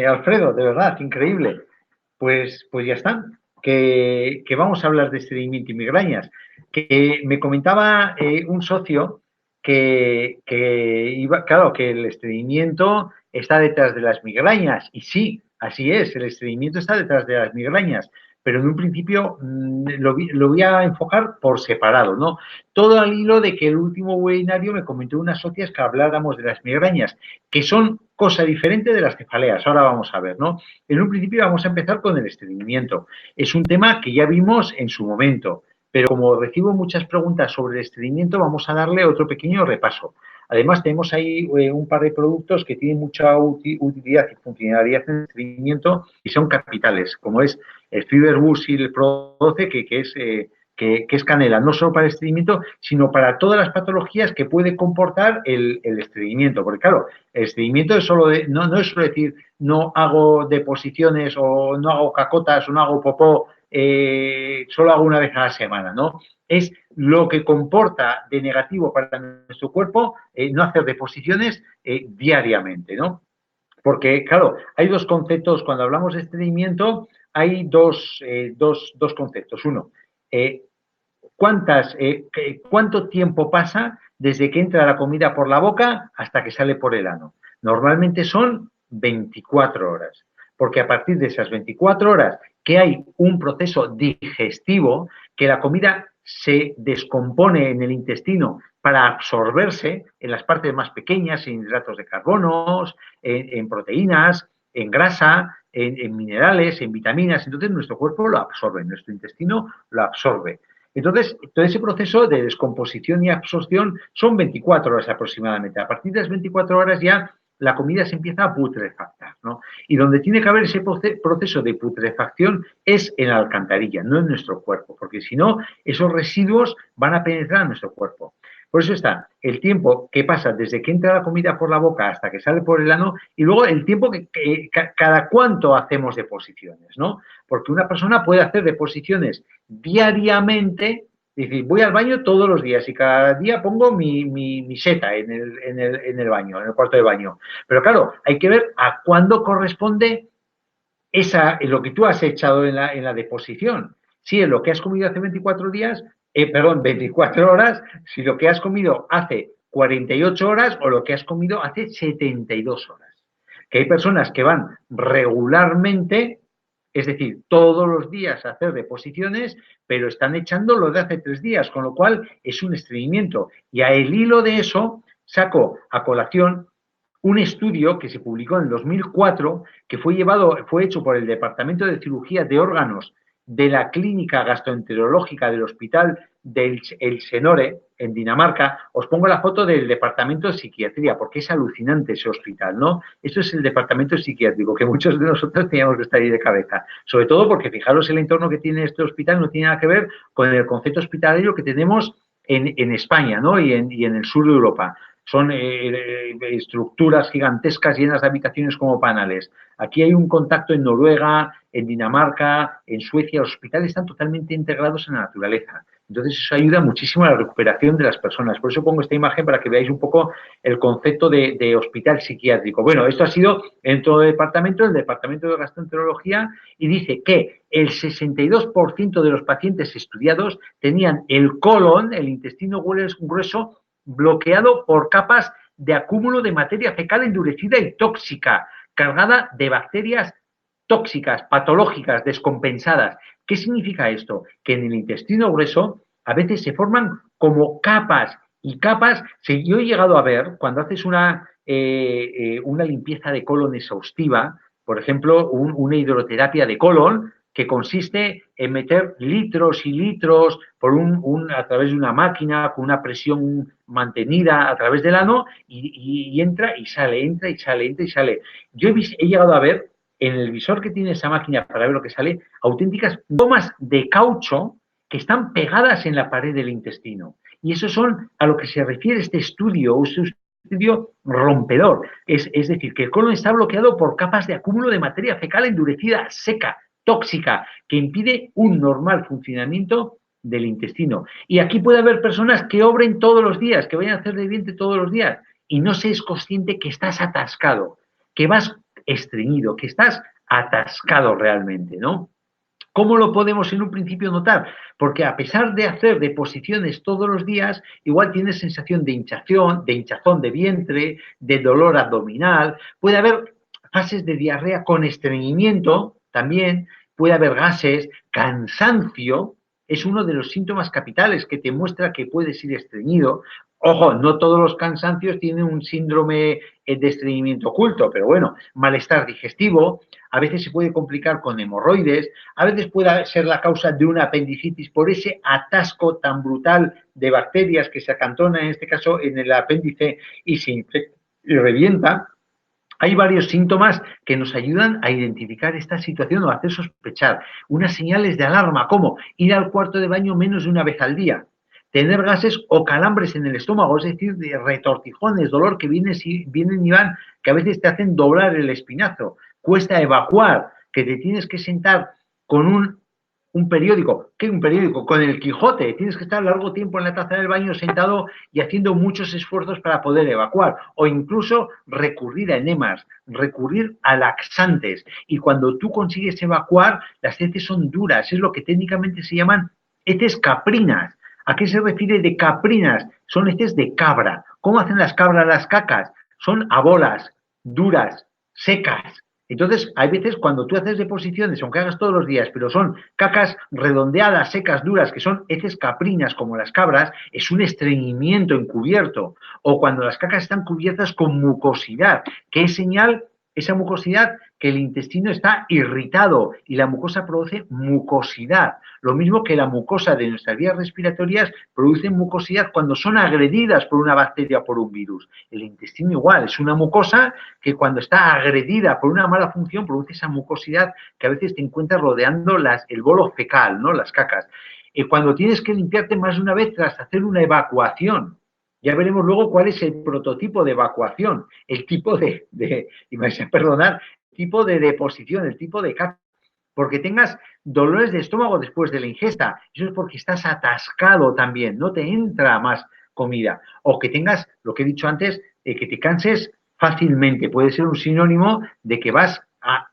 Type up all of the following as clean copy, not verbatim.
Alfredo, de verdad, increíble. Pues ya está, que vamos a hablar de estreñimiento y migrañas. Que me comentaba un socio que iba, claro, que el estreñimiento está detrás de las migrañas. Y sí, así es, el estreñimiento está detrás de las migrañas. Pero en un principio lo voy a enfocar por separado, ¿no? Todo al hilo de que el último webinario me comentó unas socias que habláramos de las migrañas, que son cosa diferente de las cefaleas. Ahora vamos a ver, ¿no? En un principio vamos a empezar con el estreñimiento. Es un tema que ya vimos en su momento, pero como recibo muchas preguntas sobre el estreñimiento, vamos a darle otro pequeño repaso. Además, tenemos ahí un par de productos que tienen mucha utilidad y funcionalidad en el estreñimiento y son capitales, como es el Fiber Boost y el Pro 12, que es canela, no solo para el estreñimiento, sino para todas las patologías que puede comportar el estreñimiento. Porque claro, el estreñimiento es solo no es solo decir no hago deposiciones o no hago cacotas o no hago popó, solo hago una vez a la semana, ¿no? Es lo que comporta de negativo para nuestro cuerpo no hacer deposiciones diariamente, ¿no? Porque, claro, hay dos conceptos, cuando hablamos de estreñimiento, hay dos conceptos. Uno, eh, ¿cuánto tiempo pasa desde que entra la comida por la boca hasta que sale por el ano? Normalmente son 24 horas, porque a partir de esas 24 horas que hay un proceso digestivo, que la comida se descompone en el intestino para absorberse en las partes más pequeñas, en hidratos de carbonos, en proteínas, en grasa, en minerales, en vitaminas. Entonces nuestro cuerpo lo absorbe, nuestro intestino lo absorbe. Entonces, todo ese proceso de descomposición y absorción son 24 horas aproximadamente. A partir de las 24 horas ya la comida se empieza a putrefactar, ¿no? Y donde tiene que haber ese proceso de putrefacción es en la alcantarilla, no en nuestro cuerpo, porque si no, esos residuos van a penetrar en nuestro cuerpo. Por eso está el tiempo que pasa desde que entra la comida por la boca hasta que sale por el ano y luego el tiempo que cada cuánto hacemos deposiciones, ¿no? Porque una persona puede hacer deposiciones diariamente, es decir, voy al baño todos los días y cada día pongo mi seta en el baño, en el cuarto de baño. Pero claro, hay que ver a cuándo corresponde lo que tú has echado en la deposición. Si es lo que has comido hace 24 días, 24 horas, si lo que has comido hace 48 horas o lo que has comido hace 72 horas. Que hay personas que van regularmente, es decir, todos los días a hacer deposiciones, pero están echando lo de hace 3 días, con lo cual es un estreñimiento. Y a el hilo de eso saco a colación un estudio que se publicó en el 2004, que fue hecho por el Departamento de Cirugía de Órganos de la Clínica Gastroenterológica del Hospital del El Senore, en Dinamarca. Os pongo la foto del Departamento de Psiquiatría, porque es alucinante ese hospital, ¿no? Esto es el Departamento Psiquiátrico, que muchos de nosotros teníamos que estar ahí de cabeza. Sobre todo porque, fijaros, el entorno que tiene este hospital no tiene nada que ver con el concepto hospitalario que tenemos en España, ¿no? Y en el sur de Europa. Son estructuras gigantescas llenas de habitaciones como panales. Aquí hay un contacto en Noruega, en Dinamarca, en Suecia. Los hospitales están totalmente integrados en la naturaleza. Entonces eso ayuda muchísimo a la recuperación de las personas. Por eso pongo esta imagen para que veáis un poco el concepto de hospital psiquiátrico. Bueno, esto ha sido en todo el departamento de gastroenterología, y dice que el 62% de los pacientes estudiados tenían el colon, el intestino grueso, bloqueado por capas de acúmulo de materia fecal endurecida y tóxica, cargada de bacterias tóxicas, patológicas, descompensadas. ¿Qué significa esto? Que en el intestino grueso a veces se forman como capas y capas. Si yo he llegado a ver, cuando haces una limpieza de colon exhaustiva, por ejemplo, una hidroterapia de colon, que consiste en meter litros y litros a través de una máquina con una presión mantenida a través del ano y entra y sale, entra y sale, entra y sale. Yo he llegado a ver en el visor que tiene esa máquina para ver lo que sale, auténticas gomas de caucho que están pegadas en la pared del intestino. Y eso son a lo que se refiere este estudio rompedor. Es decir, que el colon está bloqueado por capas de acúmulo de materia fecal endurecida, seca, tóxica, que impide un normal funcionamiento del intestino. Y aquí puede haber personas que obren todos los días, que vayan a hacer de diente todos los días, y no se es consciente que estás atascado, que vas estreñido, que estás atascado realmente, ¿no? ¿Cómo lo podemos en un principio notar? Porque a pesar de hacer deposiciones todos los días, igual tienes sensación de hinchazón de vientre, de dolor abdominal, puede haber fases de diarrea con estreñimiento también, puede haber gases, cansancio, es uno de los síntomas capitales que te muestra que puedes ir estreñido. Ojo, no todos los cansancios tienen un síndrome de estreñimiento oculto, pero bueno, malestar digestivo, a veces se puede complicar con hemorroides, a veces puede ser la causa de una apendicitis por ese atasco tan brutal de bacterias que se acantona, en este caso, en el apéndice y se infecta y revienta. Hay varios síntomas que nos ayudan a identificar esta situación o a hacer sospechar. Unas señales de alarma, como ir al cuarto de baño menos de una vez al día, tener gases o calambres en el estómago, es decir, de retortijones, dolor que vienen y van, que a veces te hacen doblar el espinazo, cuesta evacuar, que te tienes que sentar con un periódico. ¿Qué un periódico? Con el Quijote. Tienes que estar largo tiempo en la taza del baño sentado y haciendo muchos esfuerzos para poder evacuar. O incluso recurrir a enemas, recurrir a laxantes. Y cuando tú consigues evacuar, las heces son duras. Es lo que técnicamente se llaman heces caprinas. ¿A qué se refiere de caprinas? Son heces de cabra. ¿Cómo hacen las cabras las cacas? Son a bolas, duras, secas. Entonces, hay veces cuando tú haces deposiciones, aunque hagas todos los días, pero son cacas redondeadas, secas, duras, que son heces caprinas como las cabras, es un estreñimiento encubierto. O cuando las cacas están cubiertas con mucosidad, que es señal, esa mucosidad, que el intestino está irritado y la mucosa produce mucosidad. Lo mismo que la mucosa de nuestras vías respiratorias produce mucosidad cuando son agredidas por una bacteria o por un virus. El intestino igual, es una mucosa que cuando está agredida por una mala función produce esa mucosidad que a veces te encuentras rodeando el bolo fecal, ¿no? Las cacas. Cuando tienes que limpiarte más de una vez tras hacer una evacuación, ya veremos luego cuál es el prototipo de evacuación, el tipo y me vais a perdonar, el tipo de deposición, el tipo de caca. Porque tengas dolores de estómago después de la ingesta, eso es porque estás atascado también, no te entra más comida. O que tengas, lo que he dicho antes, que te canses fácilmente, puede ser un sinónimo de que vas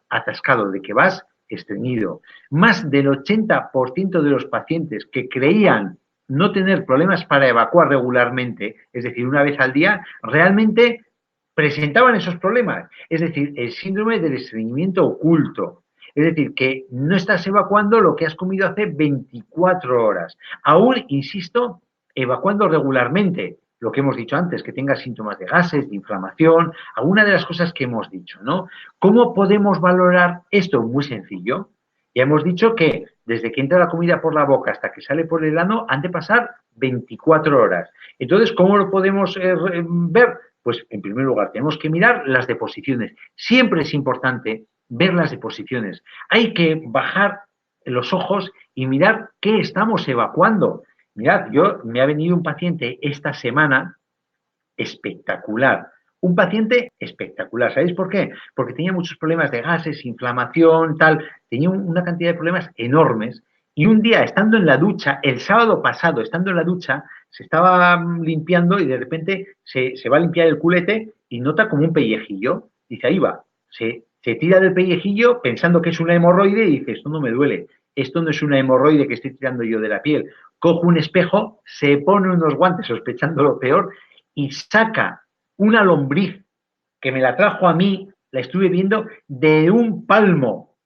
atascado, de que vas estreñido. Más del 80% de los pacientes que creían no tener problemas para evacuar regularmente, es decir, una vez al día, realmente presentaban esos problemas. Es decir, el síndrome del estreñimiento oculto. Es decir, que no estás evacuando lo que has comido hace 24 horas. Aún, insisto, evacuando regularmente, lo que hemos dicho antes, que tengas síntomas de gases, de inflamación, alguna de las cosas que hemos dicho, ¿no? ¿Cómo podemos valorar esto? Muy sencillo. Ya hemos dicho que desde que entra la comida por la boca hasta que sale por el ano han de pasar 24 horas. Entonces, ¿cómo lo podemos ver? Pues, en primer lugar, tenemos que mirar las deposiciones. Siempre es importante ver las deposiciones. Hay que bajar los ojos y mirar qué estamos evacuando. Mirad, me ha venido un paciente esta semana espectacular. Un paciente espectacular. ¿Sabéis por qué? Porque tenía muchos problemas de gases, inflamación, tal. Tenía una cantidad de problemas enormes. Y un día, estando en la ducha, el sábado pasado, estando en la ducha, se estaba limpiando y de repente se va a limpiar el culete y nota como un pellejillo. Dice, ahí va. Se tira del pellejillo pensando que es una hemorroide y dice, esto no me duele. Esto no es una hemorroide que estoy tirando yo de la piel. Coge un espejo, se pone unos guantes sospechando lo peor y saca una lombriz que me la trajo a mí, la estuve viendo, de un palmo.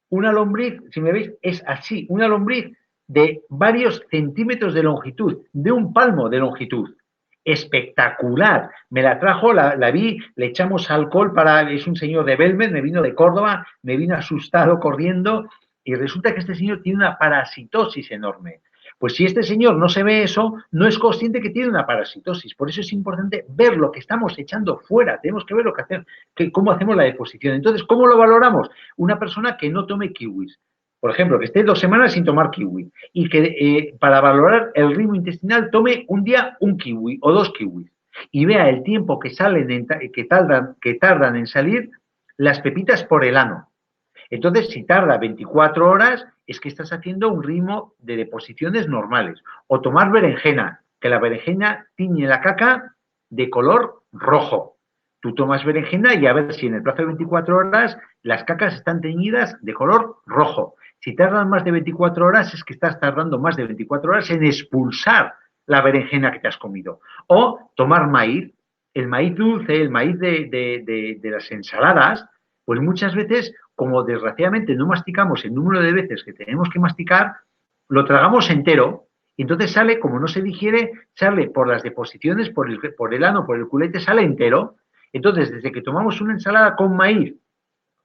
Una lombriz, si me veis, es así, una lombriz de varios centímetros de longitud, de un palmo de longitud. Espectacular. Me la trajo, la vi, le echamos alcohol es un señor de Belmed, me vino de Córdoba, me vino asustado corriendo y resulta que este señor tiene una parasitosis enorme. Pues si este señor no se ve eso, no es consciente que tiene una parasitosis. Por eso es importante ver lo que estamos echando fuera. Tenemos que ver lo que hacemos, cómo hacemos la deposición. Entonces, ¿cómo lo valoramos? Una persona que no tome kiwis. Por ejemplo, que esté 2 semanas sin tomar kiwi y que para valorar el ritmo intestinal tome un día un kiwi o 2 kiwis y vea el tiempo que tardan en salir las pepitas por el ano. Entonces, si tarda 24 horas, es que estás haciendo un ritmo de deposiciones normales. O tomar berenjena, que la berenjena tiñe la caca de color rojo. Tú tomas berenjena y a ver si en el plazo de 24 horas las cacas están teñidas de color rojo. Si tardan más de 24 horas es que estás tardando más de 24 horas en expulsar la berenjena que te has comido. O tomar maíz, el maíz dulce, el maíz de las ensaladas, pues muchas veces, como desgraciadamente no masticamos el número de veces que tenemos que masticar, lo tragamos entero y entonces sale, como no se digiere, sale por las deposiciones, por el ano, por el culete, sale entero. Entonces, desde que tomamos una ensalada con maíz,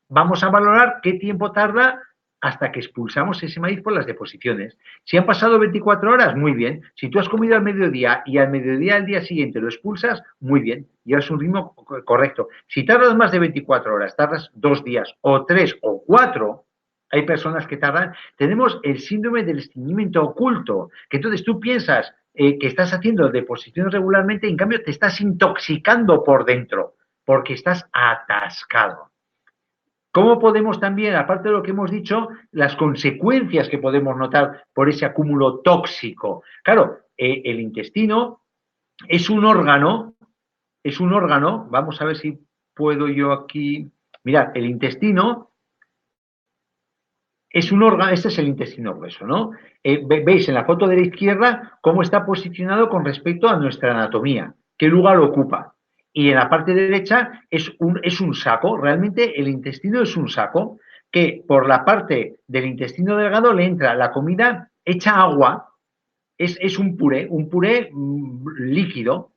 vamos a valorar qué tiempo tarda hasta que expulsamos ese maíz por las deposiciones. Si han pasado 24 horas, muy bien. Si tú has comido al mediodía y al mediodía al día siguiente lo expulsas, muy bien. Llevas un ritmo correcto. Si tardas más de 24 horas, tardas 2 días o 3 o 4, hay personas que tardan, tenemos el síndrome del estreñimiento oculto, que entonces tú piensas que estás haciendo deposiciones regularmente y en cambio te estás intoxicando por dentro, porque estás atascado. ¿Cómo podemos también, aparte de lo que hemos dicho, las consecuencias que podemos notar por ese acúmulo tóxico? Claro, el intestino es un órgano, vamos a ver si puedo yo aquí, mirad, el intestino es un órgano, este es el intestino grueso, ¿no? Veis en la foto de la izquierda cómo está posicionado con respecto a nuestra anatomía, qué lugar ocupa. Y en la parte derecha es un saco, realmente el intestino es un saco que por la parte del intestino delgado le entra la comida hecha agua, es un puré líquido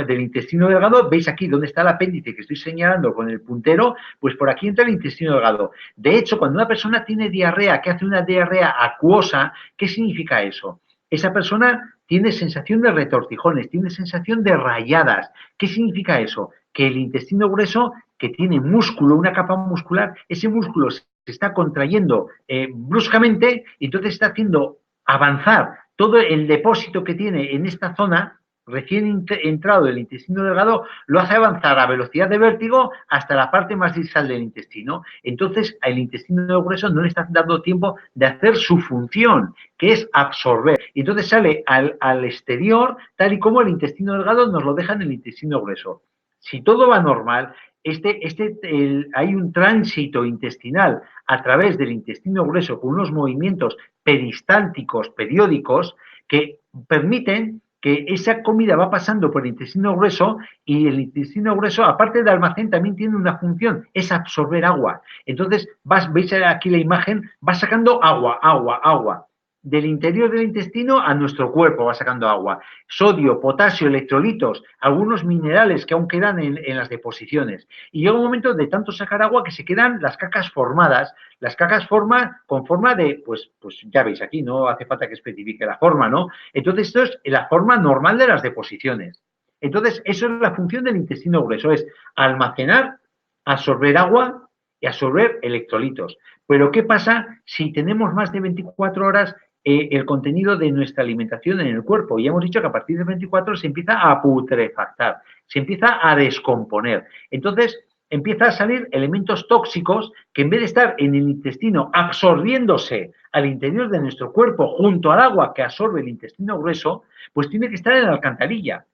del intestino delgado. Veis aquí donde está el apéndice que estoy señalando con el puntero, pues por aquí entra el intestino delgado. De hecho, cuando una persona tiene diarrea, que hace una diarrea acuosa, ¿qué significa eso? Esa persona tiene sensación de retortijones, tiene sensación de rayadas. ¿Qué significa eso? Que el intestino grueso, que tiene músculo, una capa muscular, ese músculo se está contrayendo bruscamente y entonces está haciendo avanzar todo el depósito que tiene en esta zona recién entrado del intestino delgado, lo hace avanzar a velocidad de vértigo hasta la parte más distal del intestino. Entonces, al intestino grueso no le está dando tiempo de hacer su función, que es absorber. Y entonces sale al exterior, tal y como el intestino delgado nos lo deja en el intestino grueso. Si todo va normal, hay un tránsito intestinal a través del intestino grueso con unos movimientos peristálticos periódicos que permiten que esa comida va pasando por el intestino grueso y el intestino grueso, aparte de almacén, también tiene una función, es absorber agua. Entonces, veis aquí la imagen, va sacando agua, agua, agua. Del interior del intestino a nuestro cuerpo va sacando agua. Sodio, potasio, electrolitos, algunos minerales que aún quedan en las deposiciones. Y llega un momento de tanto sacar agua que se quedan las cacas formadas. Las cacas con forma de, pues ya veis aquí, no hace falta que especifique la forma, ¿no? Entonces, esto es la forma normal de las deposiciones. Entonces, eso es la función del intestino grueso, es almacenar, absorber agua y absorber electrolitos. Pero, ¿qué pasa si tenemos más de 24 horas el contenido de nuestra alimentación en el cuerpo? Y hemos dicho que a partir de 24 se empieza a putrefactar, se empieza a descomponer. Entonces, empiezan a salir elementos tóxicos que en vez de estar en el intestino absorbiéndose al interior de nuestro cuerpo junto al agua que absorbe el intestino grueso, pues tiene que estar en la alcantarilla.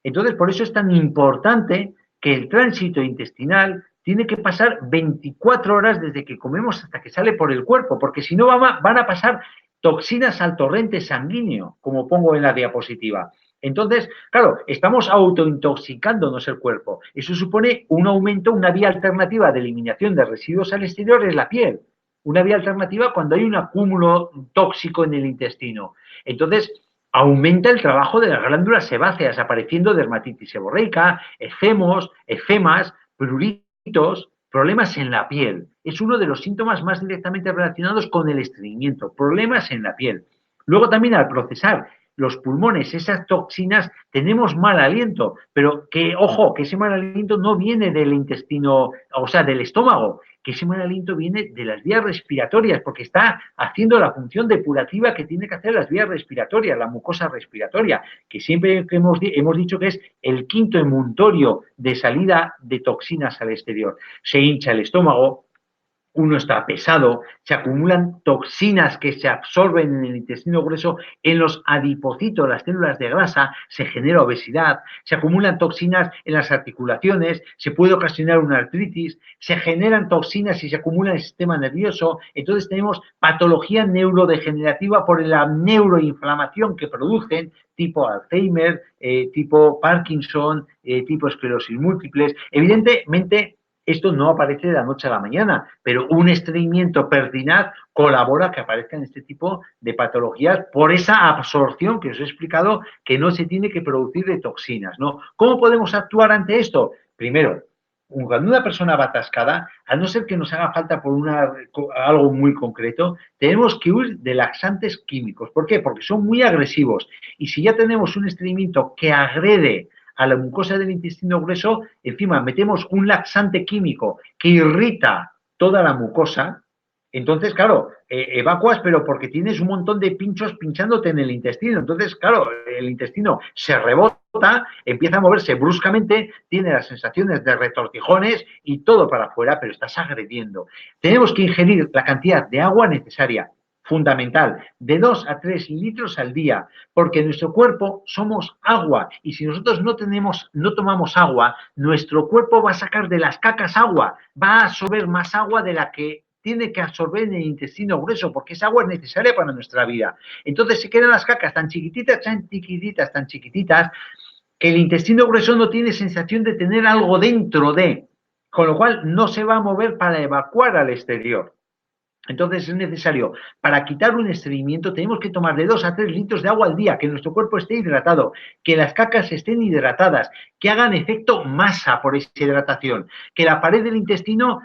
Entonces, por eso es tan importante que el tránsito intestinal tiene que pasar 24 horas desde que comemos hasta que sale por el cuerpo, porque si no van a pasar toxinas al torrente sanguíneo, como pongo en la diapositiva. Entonces, claro, estamos autointoxicándonos el cuerpo. Eso supone un aumento, una vía alternativa de eliminación de residuos al exterior es la piel. Una vía alternativa cuando hay un acúmulo tóxico en el intestino. Entonces, aumenta el trabajo de las glándulas sebáceas, apareciendo dermatitis seborreica, eczemas, pruritos, problemas en la piel. Es uno de los síntomas más directamente relacionados con el estreñimiento, problemas en la piel. Luego también al procesar los pulmones, esas toxinas, tenemos mal aliento, pero que, ojo, que ese mal aliento no viene del intestino, o sea, del estómago, que ese mal aliento viene de las vías respiratorias, porque está haciendo la función depurativa que tiene que hacer las vías respiratorias, la mucosa respiratoria, que siempre hemos dicho que es el quinto emuntorio de salida de toxinas al exterior. Se hincha el estómago, uno está pesado, se acumulan toxinas que se absorben en el intestino grueso, en los adipocitos, las células de grasa, se genera obesidad, se acumulan toxinas en las articulaciones, se puede ocasionar una artritis, se generan toxinas y se acumula en el sistema nervioso, entonces tenemos patología neurodegenerativa por la neuroinflamación que producen, tipo Alzheimer, tipo Parkinson, tipo esclerosis múltiples. Evidentemente, esto no aparece de la noche a la mañana, pero un estreñimiento pertinaz colabora a que aparezcan este tipo de patologías por esa absorción que os he explicado que no se tiene que producir de toxinas, ¿no? ¿Cómo podemos actuar ante esto? Primero, cuando una persona va atascada, a no ser que nos haga falta por algo muy concreto, tenemos que huir de laxantes químicos. ¿Por qué? Porque son muy agresivos. Y si ya tenemos un estreñimiento que agrede a la mucosa del intestino grueso, encima metemos un laxante químico que irrita toda la mucosa, entonces, claro, evacuas, pero porque tienes un montón de pinchos pinchándote en el intestino. Entonces, claro, el intestino se rebota, empieza a moverse bruscamente, tiene las sensaciones de retortijones y todo para afuera, pero estás agrediendo. Tenemos que ingerir la cantidad de agua necesaria, fundamental, de 2 a 3 litros al día, porque nuestro cuerpo somos agua y si nosotros no tomamos agua, nuestro cuerpo va a sacar de las cacas agua, va a absorber más agua de la que tiene que absorber en el intestino grueso, porque esa agua es necesaria para nuestra vida. Entonces se quedan las cacas tan chiquititas, tan chiquititas, tan chiquititas, que el intestino grueso no tiene sensación de tener algo dentro de, con lo cual no se va a mover para evacuar al exterior. Entonces es necesario, para quitar un estreñimiento, tenemos que tomar de 2 a 3 litros de agua al día, que nuestro cuerpo esté hidratado, que las cacas estén hidratadas, que hagan efecto masa por esa hidratación, que la pared del intestino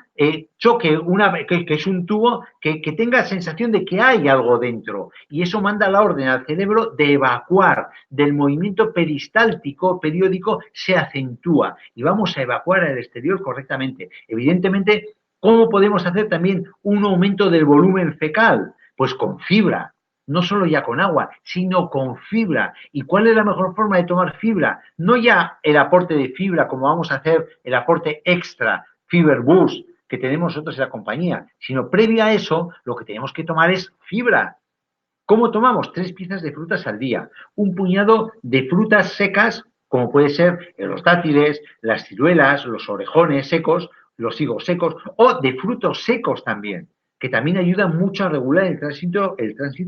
choque, que es un tubo, que tenga sensación de que hay algo dentro. Y eso manda la orden al cerebro de evacuar, del movimiento peristáltico periódico se acentúa y vamos a evacuar al exterior correctamente. Evidentemente, ¿cómo podemos hacer también un aumento del volumen fecal? Pues con fibra, no solo ya con agua, sino con fibra. ¿Y cuál es la mejor forma de tomar fibra? No ya el aporte de fibra, como vamos a hacer el aporte extra, Fiber Boost, que tenemos nosotros en la compañía, sino previo a eso, lo que tenemos que tomar es fibra. ¿Cómo tomamos? 3 piezas de frutas al día, un puñado de frutas secas, como puede ser los dátiles, las ciruelas, los orejones secos, los higos secos, o de frutos secos también, que también ayudan mucho a regular el tránsito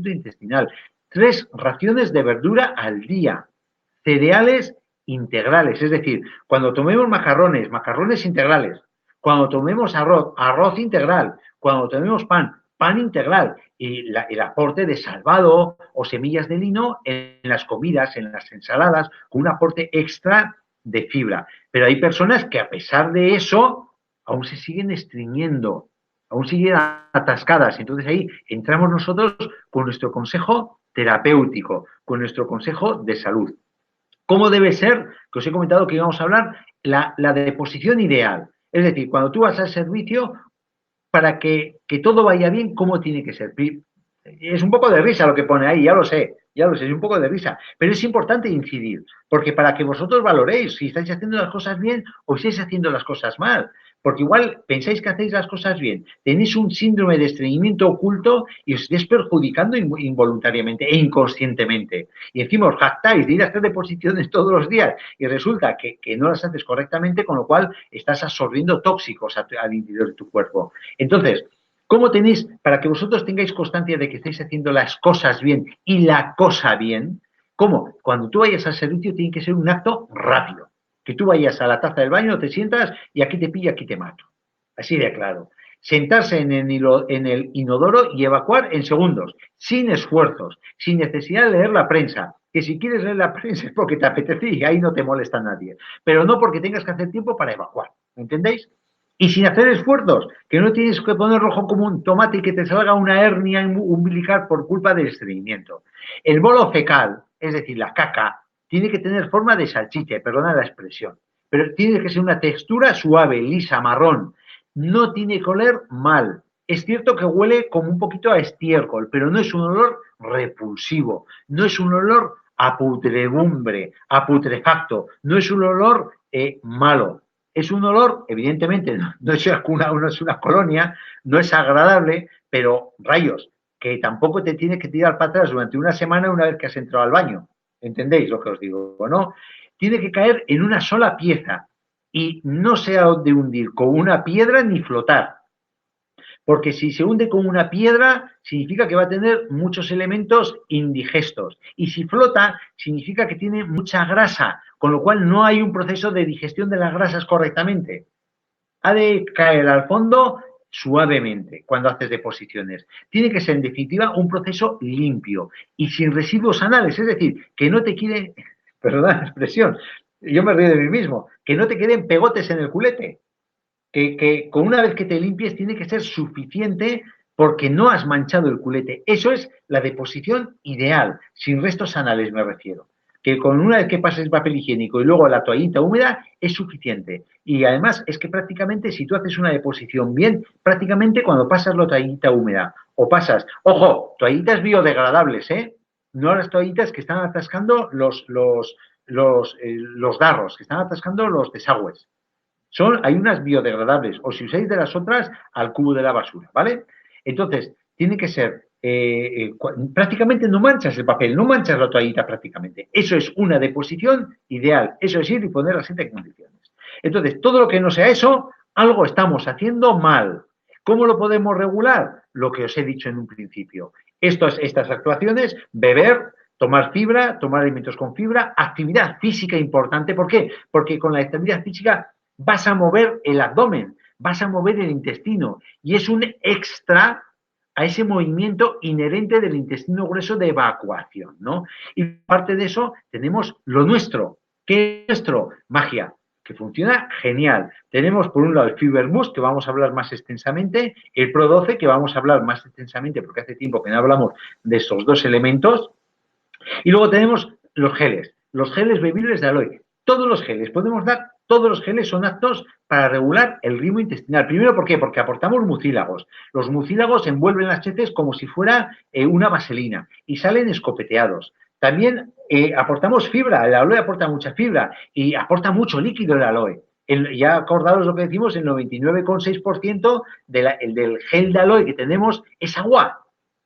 intestinal. 3 raciones de verdura al día, cereales integrales, es decir, cuando tomemos macarrones, macarrones integrales, cuando tomemos arroz, arroz integral, cuando tomemos pan, pan integral y el aporte de salvado o semillas de lino en las comidas, en las ensaladas, con un aporte extra de fibra. Pero hay personas que a pesar de eso aún se siguen estreñiendo, aún siguen atascadas. Entonces ahí entramos nosotros con nuestro consejo terapéutico, con nuestro consejo de salud. ¿Cómo debe ser? Que os he comentado que íbamos a hablar la deposición ideal. Es decir, cuando tú vas al servicio, para que todo vaya bien, ¿cómo tiene que ser? Es un poco de risa lo que pone ahí, ya lo sé, es un poco de risa, pero es importante incidir, porque para que vosotros valoréis si estáis haciendo las cosas bien o si estáis haciendo las cosas mal, porque igual pensáis que hacéis las cosas bien, tenéis un síndrome de estreñimiento oculto y os estáis perjudicando involuntariamente e inconscientemente. Y encima os jactáis de ir a hacer deposiciones todos los días y resulta que no las haces correctamente, con lo cual estás absorbiendo tóxicos al interior de tu cuerpo. Entonces, ¿cómo tenéis, para que vosotros tengáis constancia de que estáis haciendo las cosas bien y la cosa bien? ¿Cómo? Cuando tú vayas al servicio tiene que ser un acto rápido. Que tú vayas a la taza del baño, te sientas y aquí te pillo, aquí te mato. Así de claro. Sentarse en el inodoro y evacuar en segundos, sin esfuerzos, sin necesidad de leer la prensa. Que si quieres leer la prensa es porque te apetece y ahí no te molesta nadie. Pero no porque tengas que hacer tiempo para evacuar. ¿Entendéis? Y sin hacer esfuerzos, que no tienes que poner rojo como un tomate y que te salga una hernia umbilical por culpa del estreñimiento. El bolo fecal, es decir, la caca, tiene que tener forma de salchicha, perdona la expresión, pero tiene que ser una textura suave, lisa, marrón. No tiene que oler mal. Es cierto que huele como un poquito a estiércol, pero no es un olor repulsivo, no es un olor a putredumbre, a putrefacto, no es un olor malo. Es un olor, evidentemente, no es una colonia, no es agradable, pero rayos, que tampoco te tienes que tirar para atrás durante una semana una vez que has entrado al baño. ¿Entendéis lo que os digo? ¿No? Tiene que caer en una sola pieza y no se ha de hundir con una piedra ni flotar. Porque si se hunde con una piedra, significa que va a tener muchos elementos indigestos. Y si flota, significa que tiene mucha grasa, con lo cual no hay un proceso de digestión de las grasas correctamente. Ha de caer al fondo suavemente cuando haces deposiciones. Tiene que ser, en definitiva, un proceso limpio y sin residuos anales. Es decir, que no te quede, perdón la expresión, yo me río de mí mismo, que no te queden pegotes en el culete. Que con una vez que te limpies tiene que ser suficiente porque no has manchado el culete. Eso es la deposición ideal, sin restos anales me refiero. Que con una vez que pases papel higiénico y luego la toallita húmeda es suficiente. Y además es que prácticamente si tú haces una deposición bien, prácticamente cuando pasas la toallita húmeda o pasas, ojo, toallitas biodegradables, ¿eh? No las toallitas que están atascando los darros, que están atascando los desagües. Hay unas biodegradables, o si usáis de las otras, al cubo de la basura, ¿vale? Entonces, tiene que ser, prácticamente no manchas el papel, no manchas la toallita prácticamente. Eso es una deposición ideal, eso es ir y poner las 7 condiciones. Entonces, todo lo que no sea eso, algo estamos haciendo mal. ¿Cómo lo podemos regular? Lo que os he dicho en un principio. Estas actuaciones, beber, tomar fibra, tomar alimentos con fibra, actividad física importante. ¿Por qué? Porque con la actividad física vas a mover el abdomen, vas a mover el intestino y es un extra a ese movimiento inherente del intestino grueso de evacuación, ¿no? Y parte de eso tenemos lo nuestro. ¿Qué es nuestro? Magia, que funciona genial. Tenemos por un lado el Fiber Boost, que vamos a hablar más extensamente, el Pro 12, que vamos a hablar más extensamente porque hace tiempo que no hablamos de estos dos elementos, y luego tenemos los geles bebibles de aloe. Todos los geles, podemos dar, todos los geles son aptos para regular el ritmo intestinal. Primero, ¿por qué? Porque aportamos mucílagos. Los mucílagos envuelven las heces como si fuera una vaselina y salen escopeteados. También aportamos fibra, el aloe aporta mucha fibra y aporta mucho líquido el aloe. Ya acordaros lo que decimos, el 99,6% del gel de aloe que tenemos es agua.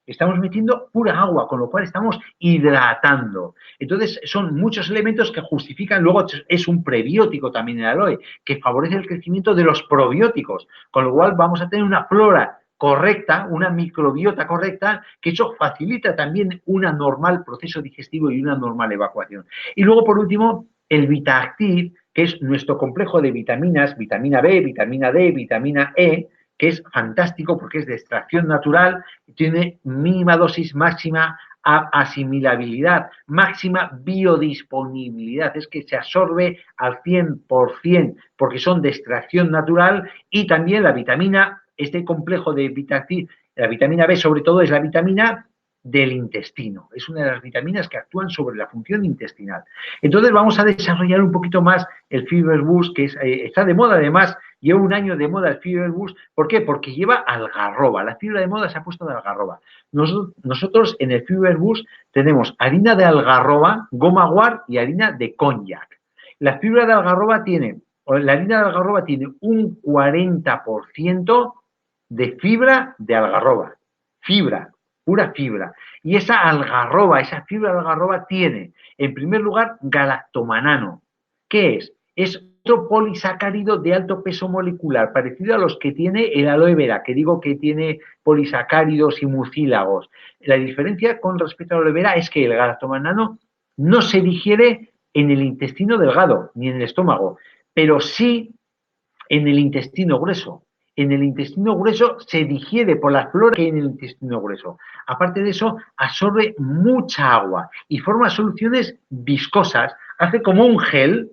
Estamos metiendo pura agua, con lo cual estamos hidratando. Entonces, son muchos elementos que justifican, luego es un prebiótico también el aloe, que favorece el crecimiento de los probióticos, con lo cual vamos a tener una flora correcta, una microbiota correcta, que eso facilita también un normal proceso digestivo y una normal evacuación. Y luego, por último, el VitaActive, que es nuestro complejo de vitaminas, vitamina B, vitamina D, vitamina E, que es fantástico porque es de extracción natural, tiene mínima dosis, máxima asimilabilidad, máxima biodisponibilidad, es que se absorbe al 100% porque son de extracción natural y también la vitamina, este complejo de vitamina, la vitamina B sobre todo es la vitamina del intestino, es una de las vitaminas que actúan sobre la función intestinal. Entonces vamos a desarrollar un poquito más el Fiber Boost, que está de moda además, lleva un año de moda el Fiber Boost. ¿Por qué? Porque lleva algarroba, la fibra de moda se ha puesto de algarroba. Nosotros en el Fiber Boost tenemos harina de algarroba, goma guar y harina de cognac. La fibra de algarroba la harina de algarroba tiene un 40% de fibra de algarroba, fibra, pura fibra. Y esa algarroba, esa fibra de algarroba tiene, en primer lugar, galactomanano. ¿Qué es? Es otro polisacárido de alto peso molecular, parecido a los que tiene el aloe vera, que digo que tiene polisacáridos y mucílagos. La diferencia con respecto al aloe vera es que el galactomanano no se digiere en el intestino delgado, ni en el estómago, pero sí en el intestino grueso. En el intestino grueso se digiere por la flora que hay en el intestino grueso. Aparte de eso, absorbe mucha agua y forma soluciones viscosas. Hace como un gel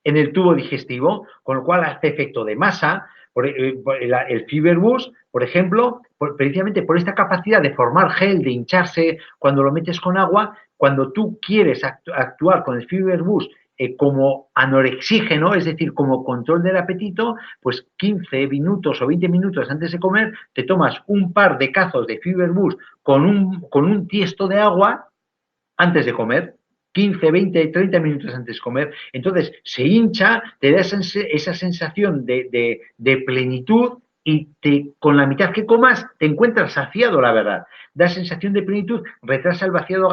en el tubo digestivo, con lo cual hace efecto de masa. El Fiber Boost, por ejemplo, precisamente por esta capacidad de formar gel, de hincharse cuando lo metes con agua, cuando tú quieres actuar con el Fiber Boost como anorexígeno, es decir, como control del apetito, pues 15 minutos o 20 minutos antes de comer te tomas un par de cazos de Fiber Boost con un tiesto de agua antes de comer. 15, 20, 30 minutos antes de comer, entonces se hincha, te da esa sensación de plenitud y con la mitad que comas te encuentras saciado, la verdad. Da sensación de plenitud, retrasa el vaciado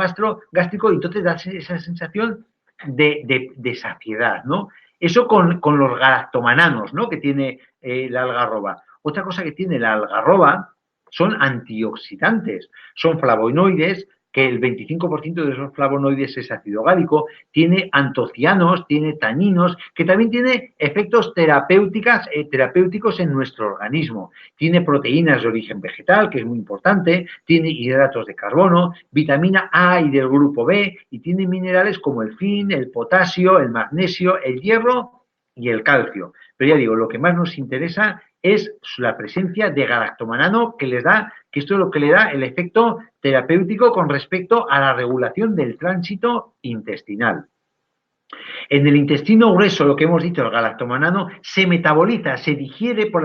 gástrico y entonces da esa sensación de saciedad, ¿no? Eso con los galactomananos, ¿no? Que tiene la algarroba. Otra cosa que tiene la algarroba son antioxidantes, son flavonoides, que el 25% de esos flavonoides es ácido gálico, tiene antocianos, tiene taninos, que también tiene efectos terapéuticos en nuestro organismo. Tiene proteínas de origen vegetal, que es muy importante, tiene hidratos de carbono, vitamina A y del grupo B, y tiene minerales como el zinc, el potasio, el magnesio, el hierro y el calcio. Pero ya digo, lo que más nos interesa es la presencia de galactomanano, que esto es lo que le da el efecto terapéutico con respecto a la regulación del tránsito intestinal. En el intestino grueso, lo que hemos dicho, el galactomanano, se metaboliza, se digiere por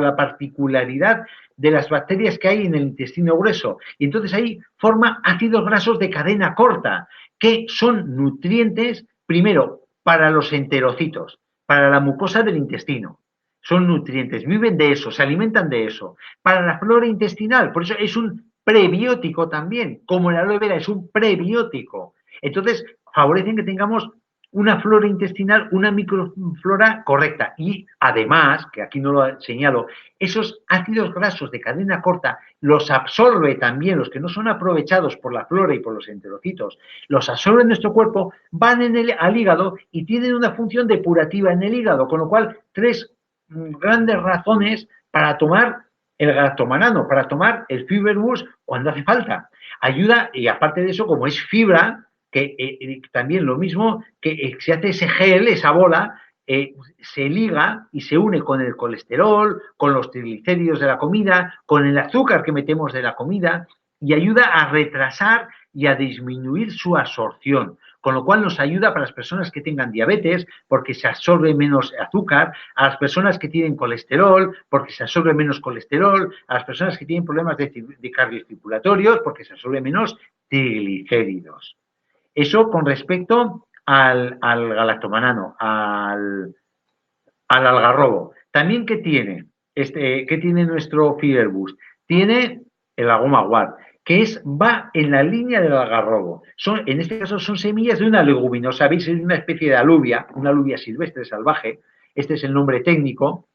la particularidad de las bacterias que hay en el intestino grueso. Y entonces ahí forma ácidos grasos de cadena corta, que son nutrientes, primero, para los enterocitos, para la mucosa del intestino. Son nutrientes, viven de eso, se alimentan de eso. Para la flora intestinal, por eso es un prebiótico también, como la aloe vera es un prebiótico. Entonces, favorecen que tengamos una flora intestinal, una microflora correcta. Y además, que aquí no lo señalo, esos ácidos grasos de cadena corta los absorbe también, los que no son aprovechados por la flora y por los enterocitos, los absorbe en nuestro cuerpo, van al hígado y tienen una función depurativa en el hígado, con lo cual 3 grandes razones para tomar el galactomanano, para tomar el Fiber Boost cuando hace falta. Ayuda, y aparte de eso, como es fibra, que también lo mismo, que se hace ese gel, esa bola, se liga y se une con el colesterol, con los triglicéridos de la comida, con el azúcar que metemos de la comida, y ayuda a retrasar y a disminuir su absorción, con lo cual nos ayuda para las personas que tengan diabetes, porque se absorbe menos azúcar, a las personas que tienen colesterol, porque se absorbe menos colesterol, a las personas que tienen problemas de cardiocirculatorios, porque se absorbe menos triglicéridos. Eso con respecto al galactomanano, al algarrobo. También, ¿qué tiene? ¿Qué tiene nuestro Fiber Boost? Tiene la goma guar, que va en la línea del algarrobo. En este caso son semillas de una leguminosa, ¿veis? Es una especie de alubia, una alubia silvestre salvaje. Este es el nombre técnico.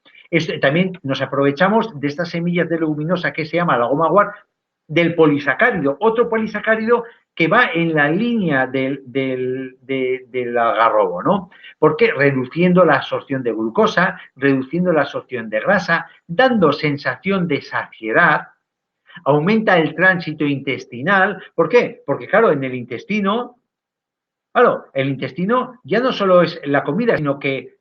También nos aprovechamos de estas semillas de leguminosa que se llama la goma guar, del polisacárido, otro polisacárido que va en la línea del algarrobo, ¿no? Porque reduciendo la absorción de glucosa, reduciendo la absorción de grasa, dando sensación de saciedad, aumenta el tránsito intestinal. ¿Por qué? Porque, claro, en el intestino, el intestino ya no solo es la comida, sino que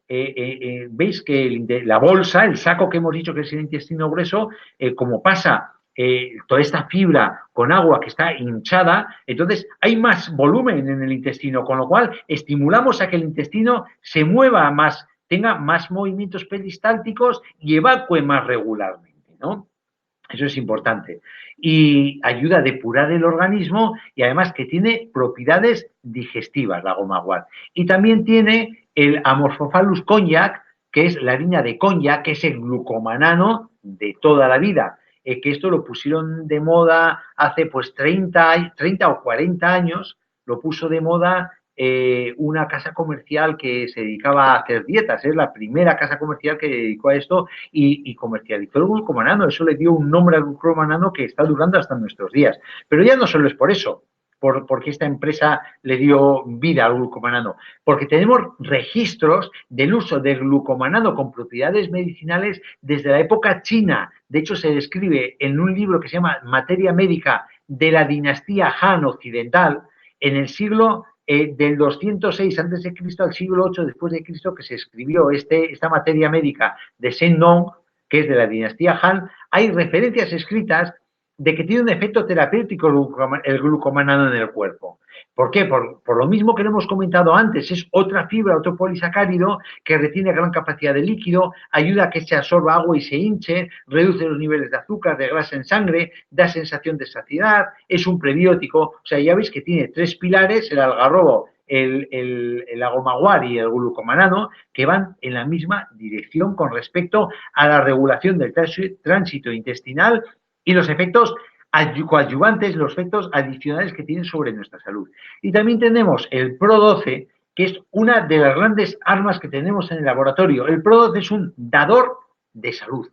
veis que la bolsa, el saco que hemos dicho que es el intestino grueso, como pasa toda esta fibra con agua que está hinchada, entonces hay más volumen en el intestino, con lo cual estimulamos a que el intestino se mueva más, tenga más movimientos peristálticos y evacúe más regularmente, ¿no? Eso es importante. Y ayuda a depurar el organismo y además que tiene propiedades digestivas la goma guar. Y también tiene el Amorphophallus konjac, que es la harina de konjac, que es el glucomanano de toda la vida. Que esto lo pusieron de moda hace pues 30 o 40 años, lo puso de moda una casa comercial que se dedicaba a hacer dietas. Es la primera casa comercial que dedicó a esto y comercializó el glucomanano. Eso le dio un nombre al glucomanano que está durando hasta nuestros días. Pero ya no solo es por eso, porque esta empresa le dio vida al glucomanano, porque tenemos registros del uso del glucomanano con propiedades medicinales desde la época china. De hecho, se describe en un libro que se llama Materia Médica de la dinastía Han occidental, en el siglo del 206 a.C. al siglo 8 después de Cristo, que se escribió esta materia médica de Shen Nong, que es de la dinastía Han. Hay referencias escritas de que tiene un efecto terapéutico el glucomanano en el cuerpo. ¿Por qué? Por lo mismo que lo hemos comentado antes, es otra fibra, otro polisacárido que retiene gran capacidad de líquido, ayuda a que se absorba agua y se hinche, reduce los niveles de azúcar, de grasa en sangre, da sensación de saciedad, es un prebiótico. O sea, ya veis que tiene 3 pilares, el algarrobo, el agomaguar y el glucomanano, que van en la misma dirección con respecto a la regulación del tránsito intestinal y los efectos coadyuvantes, los efectos adicionales que tienen sobre nuestra salud. Y también tenemos el Pro12, que es una de las grandes armas que tenemos en el laboratorio. El Pro12 es un dador de salud.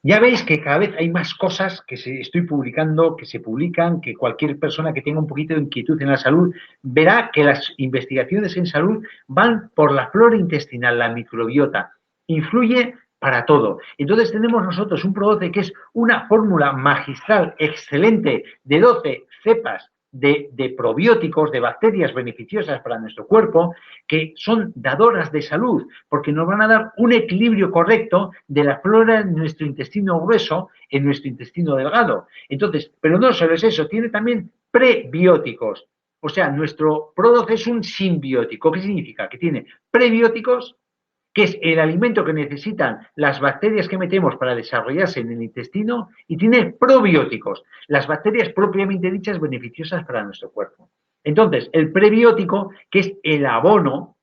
Ya veis que cada vez hay más cosas que estoy publicando, que se publican, que cualquier persona que tenga un poquito de inquietud en la salud verá que las investigaciones en salud van por la flora intestinal, la microbiota. Influye para todo. Entonces tenemos nosotros un Pro12 que es una fórmula magistral, excelente, de 12 cepas de probióticos, de bacterias beneficiosas para nuestro cuerpo, que son dadoras de salud, porque nos van a dar un equilibrio correcto de la flora en nuestro intestino grueso, en nuestro intestino delgado. Entonces, pero no solo es eso, tiene también prebióticos. O sea, nuestro Pro12 es un simbiótico. ¿Qué significa? Que tiene prebióticos, que es el alimento que necesitan las bacterias que metemos para desarrollarse en el intestino, y tiene probióticos, las bacterias propiamente dichas beneficiosas para nuestro cuerpo. Entonces, el prebiótico, que es el abono,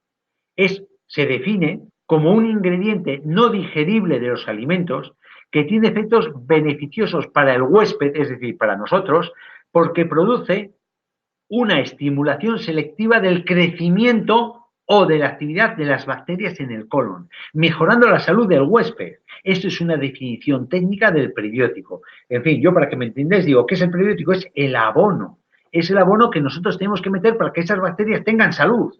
se define como un ingrediente no digerible de los alimentos que tiene efectos beneficiosos para el huésped, es decir, para nosotros, porque produce una estimulación selectiva del crecimiento o de la actividad de las bacterias en el colon, mejorando la salud del huésped. Esto es una definición técnica del prebiótico. En fin, yo para que me entendáis digo, ¿qué es el prebiótico? Es el abono. Es el abono que nosotros tenemos que meter para que esas bacterias tengan salud.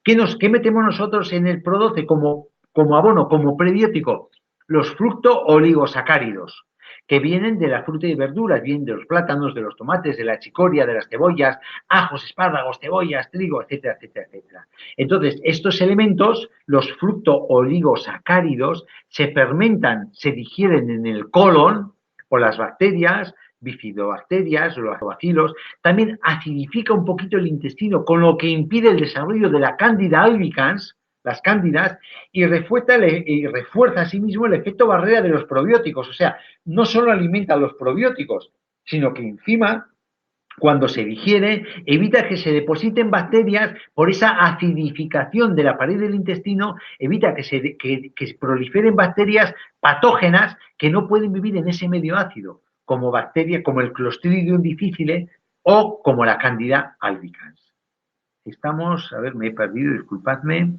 ¿Qué metemos nosotros en el Pro12 como abono, como prebiótico? Los fructooligosacáridos, que vienen de la fruta y verduras, vienen de los plátanos, de los tomates, de la chicoria, de las cebollas, ajos, espárragos, cebollas, trigo, etcétera, etcétera, etcétera. Entonces, estos elementos, los fructooligosacáridos, se fermentan, se digieren en el colon por las bacterias, bifidobacterias, los lactobacilos, también acidifica un poquito el intestino, con lo que impide el desarrollo de la Candida albicans, las cándidas, y refuerza asimismo el efecto barrera de los probióticos. O sea, no solo alimenta los probióticos, sino que encima, cuando se digiere, evita que se depositen bacterias por esa acidificación de la pared del intestino, evita que proliferen bacterias patógenas que no pueden vivir en ese medio ácido, como bacterias como el Clostridium difficile o como la Candida albicans. Estamos, a ver, me he perdido, disculpadme.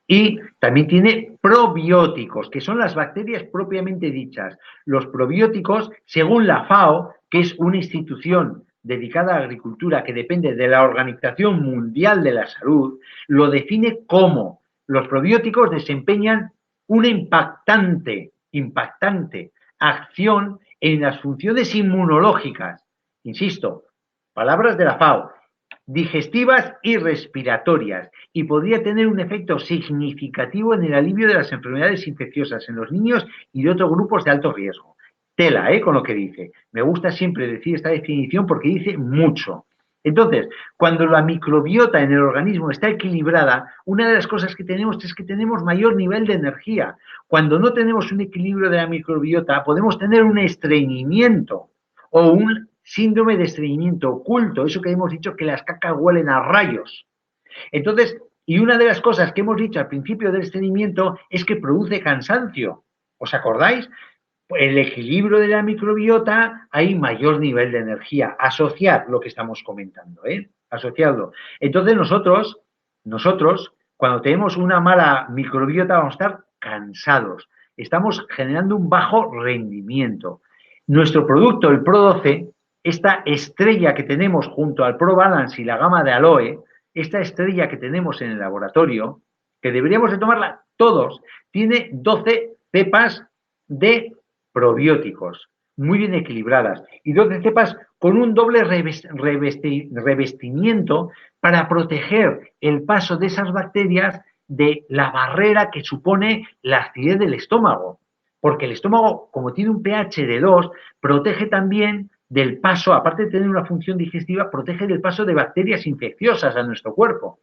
Y también tiene probióticos, que son las bacterias propiamente dichas. Los probióticos, según la FAO, que es una institución dedicada a la agricultura que depende de la Organización Mundial de la Salud, lo define como los probióticos desempeñan una impactante acción en las funciones inmunológicas. Insisto, palabras de la FAO, digestivas y respiratorias, y podría tener un efecto significativo en el alivio de las enfermedades infecciosas en los niños y de otros grupos de alto riesgo. Tela, con lo que dice. Me gusta siempre decir esta definición porque dice mucho. Entonces, cuando la microbiota en el organismo está equilibrada, una de las cosas que tenemos es que tenemos mayor nivel de energía. Cuando no tenemos un equilibrio de la microbiota, podemos tener un estreñimiento o un síndrome de estreñimiento oculto, eso que hemos dicho que las cacas huelen a rayos. Entonces, y una de las cosas que hemos dicho al principio del estreñimiento es que produce cansancio. ¿Os acordáis? El equilibrio de la microbiota, hay mayor nivel de energía. Asociad lo que estamos comentando, asociadlo. Entonces nosotros, cuando tenemos una mala microbiota, vamos a estar cansados. Estamos generando un bajo rendimiento. Nuestro producto, el Pro12, esta estrella que tenemos junto al ProBalance y la gama de aloe, esta estrella que tenemos en el laboratorio, que deberíamos de tomarla todos, tiene 12 cepas de probióticos, muy bien equilibradas, y 12 cepas con un doble revestimiento para proteger el paso de esas bacterias de la barrera que supone la acidez del estómago. porque el estómago, como tiene un pH de 2, protege también del paso, aparte de tener una función digestiva, protege del paso de bacterias infecciosas a nuestro cuerpo.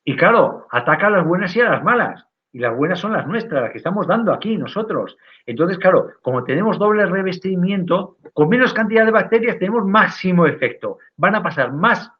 Y claro, ataca a las buenas y a las malas. Y las buenas son las nuestras, las que estamos dando aquí nosotros. Entonces, claro, como tenemos doble revestimiento, con menos cantidad de bacterias tenemos máximo efecto. Van a pasar más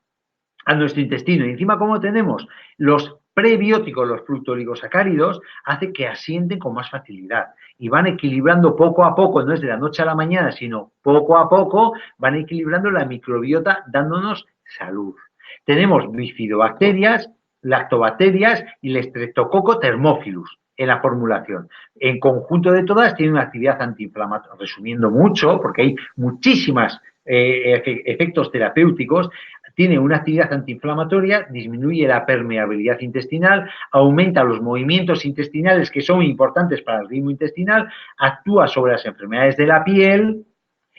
a nuestro intestino. Y encima, como tenemos los prebióticos, los fructooligosacáridos, hace que asienten con más facilidad. Y van equilibrando poco a poco, no es de la noche a la mañana, sino poco a poco, van equilibrando la microbiota, dándonos salud. Tenemos bifidobacterias, lactobacterias y el Streptococcus thermophilus en la formulación. En conjunto de todas tienen una actividad antiinflamatoria, resumiendo mucho, porque hay muchísimas efectos terapéuticos. Tiene una actividad antiinflamatoria, disminuye la permeabilidad intestinal, aumenta los movimientos intestinales que son importantes para el ritmo intestinal, actúa sobre las enfermedades de la piel,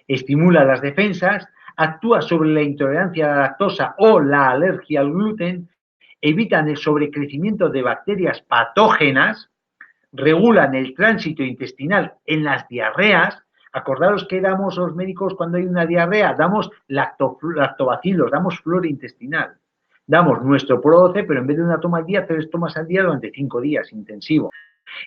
estimula las defensas, actúa sobre la intolerancia a la lactosa o la alergia al gluten, evitan el sobrecrecimiento de bacterias patógenas, regulan el tránsito intestinal en las diarreas. Acordaros que damos los médicos cuando hay una diarrea, damos lactobacilos, damos flora intestinal. Damos nuestro Pro-12, pero en vez de una toma al día, 3 tomas al día durante 5 días, intensivo.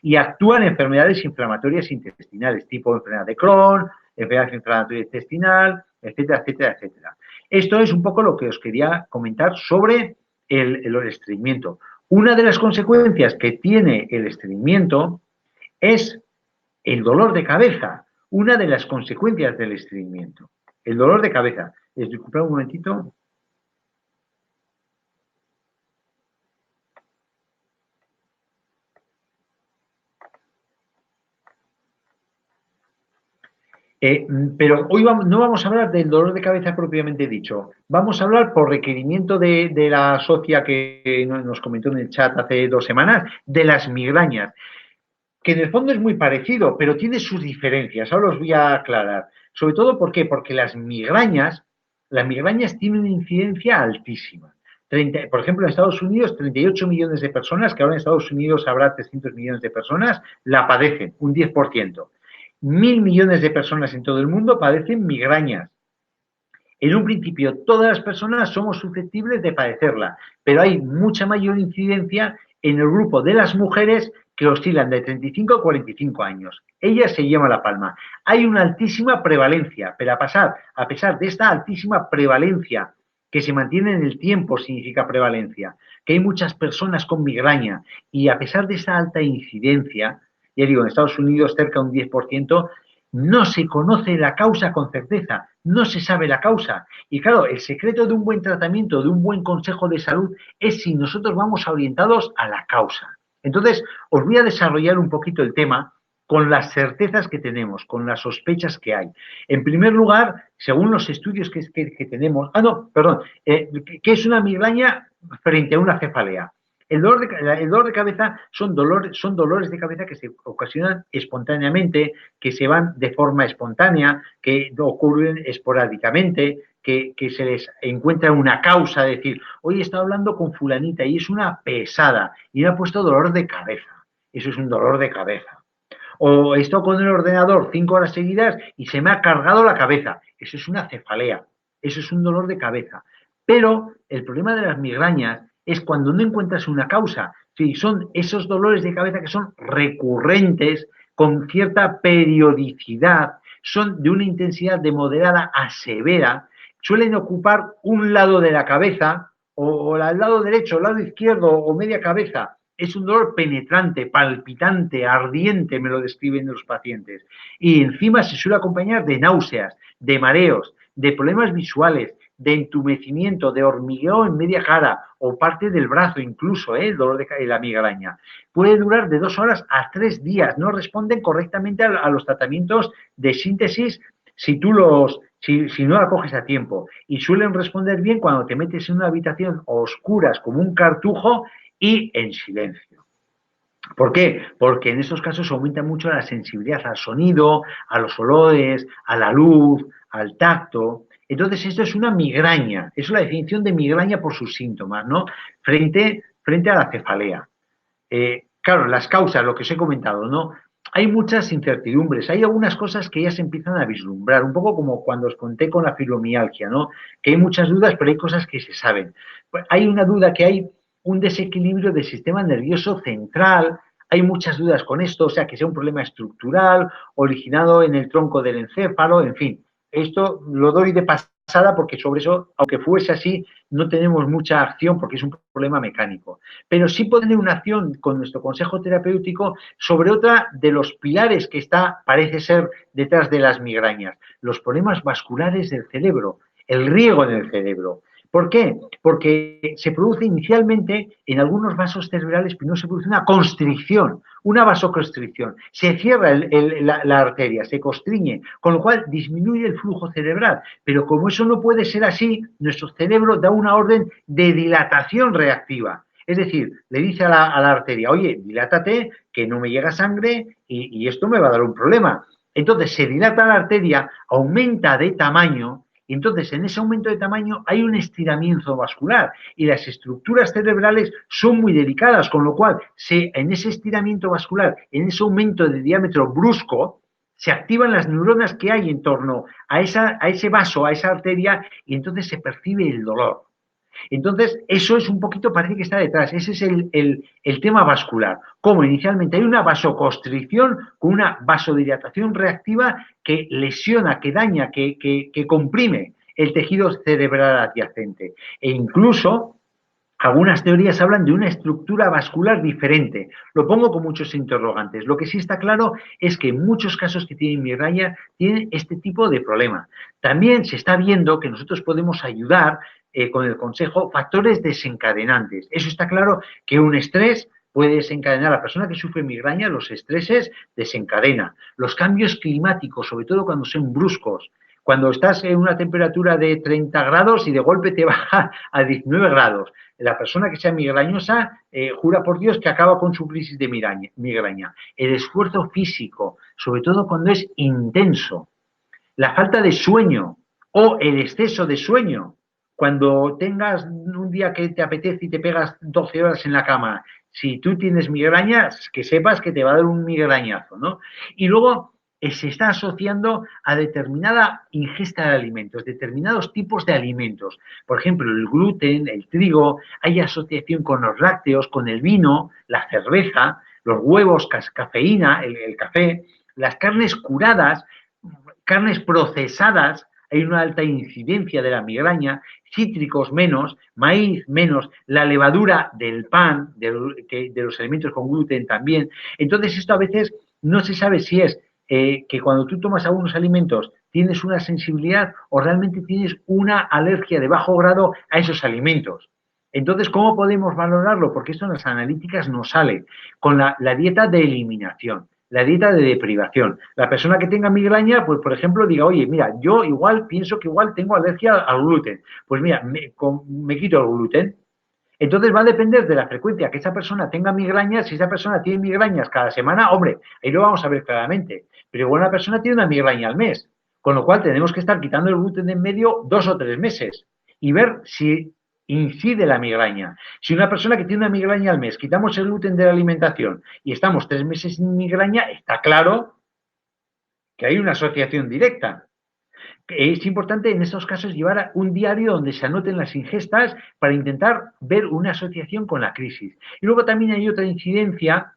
Y actúan enfermedades inflamatorias intestinales, tipo enfermedad de Crohn, enfermedad inflamatoria intestinal, etcétera, etcétera, etcétera. Esto es un poco lo que os quería comentar sobre el estreñimiento. Una de las consecuencias que tiene el estreñimiento es el dolor de cabeza. Una de las consecuencias del estreñimiento. El dolor de cabeza. Disculpad un momentito. Pero hoy no vamos a hablar del dolor de cabeza propiamente dicho. Vamos a hablar por requerimiento de la socia que nos comentó en el chat hace 2 semanas, de las migrañas, que en el fondo es muy parecido, pero tiene sus diferencias. Ahora os voy a aclarar. Sobre todo, ¿por qué? Porque las migrañas tienen una incidencia altísima. Por ejemplo, en Estados Unidos, 38 millones de personas, que ahora en Estados Unidos habrá 300 millones de personas, la padecen, un 10%. 1.000 millones de personas en todo el mundo padecen migrañas. En un principio, todas las personas somos susceptibles de padecerla, pero hay mucha mayor incidencia en el grupo de las mujeres que oscilan de 35 a 45 años. Ellas se llevan la palma. Hay una altísima prevalencia, pero a pesar de esta altísima prevalencia que se mantiene en el tiempo, significa prevalencia, que hay muchas personas con migraña y a pesar de esa alta incidencia, ya digo, en Estados Unidos cerca de un 10%, no se conoce la causa con certeza, no se sabe la causa. Y claro, el secreto de un buen tratamiento, de un buen consejo de salud, es si nosotros vamos orientados a la causa. Entonces, os voy a desarrollar un poquito el tema con las certezas que tenemos, con las sospechas que hay. En primer lugar, según los estudios que tenemos, ¿qué es una migraña frente a una cefalea? El dolor de cabeza son dolores de cabeza que se ocasionan espontáneamente, que se van de forma espontánea, que ocurren esporádicamente, que se les encuentra una causa, es decir, hoy he estado hablando con fulanita y es una pesada y me ha puesto dolor de cabeza. Eso es un dolor de cabeza. O he estado con el ordenador 5 horas seguidas y se me ha cargado la cabeza. Eso es una cefalea. Eso es un dolor de cabeza. Pero el problema de las migrañas es cuando no encuentras una causa. Sí, son esos dolores de cabeza que son recurrentes, con cierta periodicidad, son de una intensidad de moderada a severa, suelen ocupar un lado de la cabeza, o el lado derecho, el lado izquierdo, o media cabeza. Es un dolor penetrante, palpitante, ardiente, me lo describen los pacientes. Y encima se suele acompañar de náuseas, de mareos, de problemas visuales, de entumecimiento, de hormigueo en media cara o parte del brazo incluso, el dolor de la migraña. Puede durar de 2 horas a 3 días. No responden correctamente a los tratamientos de síntesis si no la coges a tiempo. Y suelen responder bien cuando te metes en una habitación oscuras como un cartujo y en silencio. ¿Por qué? Porque en estos casos aumenta mucho la sensibilidad al sonido, a los olores, a la luz, al tacto. Entonces, esto es una migraña. Es la definición de migraña por sus síntomas, ¿no? Frente a la cefalea. Claro, las causas, lo que os he comentado, ¿no? hay muchas incertidumbres, hay algunas cosas que ya se empiezan a vislumbrar, un poco como cuando os conté con la fibromialgia, ¿no? Que hay muchas dudas, pero hay cosas que se saben. Pues hay una duda que hay un desequilibrio del sistema nervioso central, hay muchas dudas con esto, o sea, que sea un problema estructural, originado en el tronco del encéfalo, en fin. Esto lo doy de pasada porque sobre eso, aunque fuese así, no tenemos mucha acción porque es un problema mecánico. Pero sí puede tener una acción con nuestro consejo terapéutico sobre otra de los pilares que está, parece ser, detrás de las migrañas, los problemas vasculares del cerebro, el riego en el cerebro. ¿Por qué? Porque se produce inicialmente en algunos vasos cerebrales, primero se produce una constricción, una vasoconstricción. Se cierra la arteria, se constriñe, con lo cual disminuye el flujo cerebral. Pero como eso no puede ser así, nuestro cerebro da una orden de dilatación reactiva. Es decir, le dice a la arteria, oye, dilátate, que no me llega sangre y esto me va a dar un problema. Entonces se dilata la arteria, aumenta de tamaño, y entonces en ese aumento de tamaño hay un estiramiento vascular y las estructuras cerebrales son muy delicadas, con lo cual en ese estiramiento vascular, en ese aumento de diámetro brusco, se activan las neuronas que hay en torno a ese vaso, a esa arteria, y entonces se percibe el dolor. Entonces, eso es un poquito, parece que está detrás. Ese es el tema vascular. Como inicialmente hay una vasoconstricción con una vasodilatación reactiva que lesiona, que daña, que comprime el tejido cerebral adyacente. E incluso algunas teorías hablan de una estructura vascular diferente. Lo pongo con muchos interrogantes. Lo que sí está claro es que en muchos casos que tienen migraña tienen este tipo de problema. También se está viendo que nosotros podemos ayudar con el consejo factores desencadenantes. Eso está claro que un estrés puede desencadenar a la persona que sufre migraña, los estreses desencadena. Los cambios climáticos, sobre todo cuando son bruscos, cuando estás en una temperatura de 30 grados y de golpe te baja a 19 grados. La persona que sea migrañosa jura por Dios que acaba con su crisis de migraña. El esfuerzo físico, sobre todo cuando es intenso, la falta de sueño o el exceso de sueño, cuando tengas un día que te apetece y te pegas 12 horas en la cama, si tú tienes migrañas, que sepas que te va a dar un migrañazo, ¿no? Y luego se está asociando a determinada ingesta de alimentos, determinados tipos de alimentos. Por ejemplo, el gluten, el trigo, hay asociación con los lácteos, con el vino, la cerveza, los huevos, cafeína, el café, las carnes curadas, carnes procesadas, hay una alta incidencia de la migraña, cítricos menos, maíz menos, la levadura del pan, de los alimentos con gluten también. Entonces esto a veces no se sabe si es que cuando tú tomas algunos alimentos tienes una sensibilidad o realmente tienes una alergia de bajo grado a esos alimentos. Entonces, ¿cómo podemos valorarlo? Porque esto en las analíticas no sale. Con la dieta de eliminación, la dieta de deprivación. La persona que tenga migraña, pues por ejemplo, diga, oye, mira, yo igual pienso que igual tengo alergia al gluten. Pues mira, me quito el gluten. Entonces va a depender de la frecuencia que esa persona tenga migrañas. Si esa persona tiene migrañas cada semana, hombre, ahí lo vamos a ver claramente. Pero igual una persona tiene una migraña al mes. Con lo cual tenemos que estar quitando el gluten de en medio 2 o 3 meses y ver si incide la migraña. Si una persona que tiene una migraña al mes, quitamos el gluten de la alimentación y estamos 3 meses sin migraña, está claro que hay una asociación directa. Es importante en estos casos llevar un diario donde se anoten las ingestas para intentar ver una asociación con la crisis. Y luego también hay otra incidencia,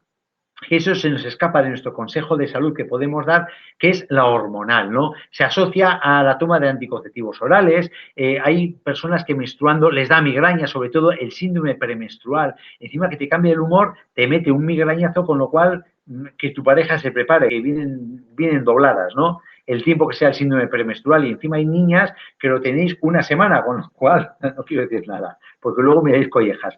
que eso se nos escapa de nuestro consejo de salud que podemos dar, que es la hormonal, ¿no? Se asocia a la toma de anticonceptivos orales, hay personas que menstruando les da migraña, sobre todo el síndrome premenstrual, encima que te cambia el humor, te mete un migrañazo, con lo cual que tu pareja se prepare, que vienen dobladas, ¿no? El tiempo que sea el síndrome premenstrual, y encima hay niñas que lo tenéis una semana, con lo cual no quiero decir nada, porque luego me dais collejas.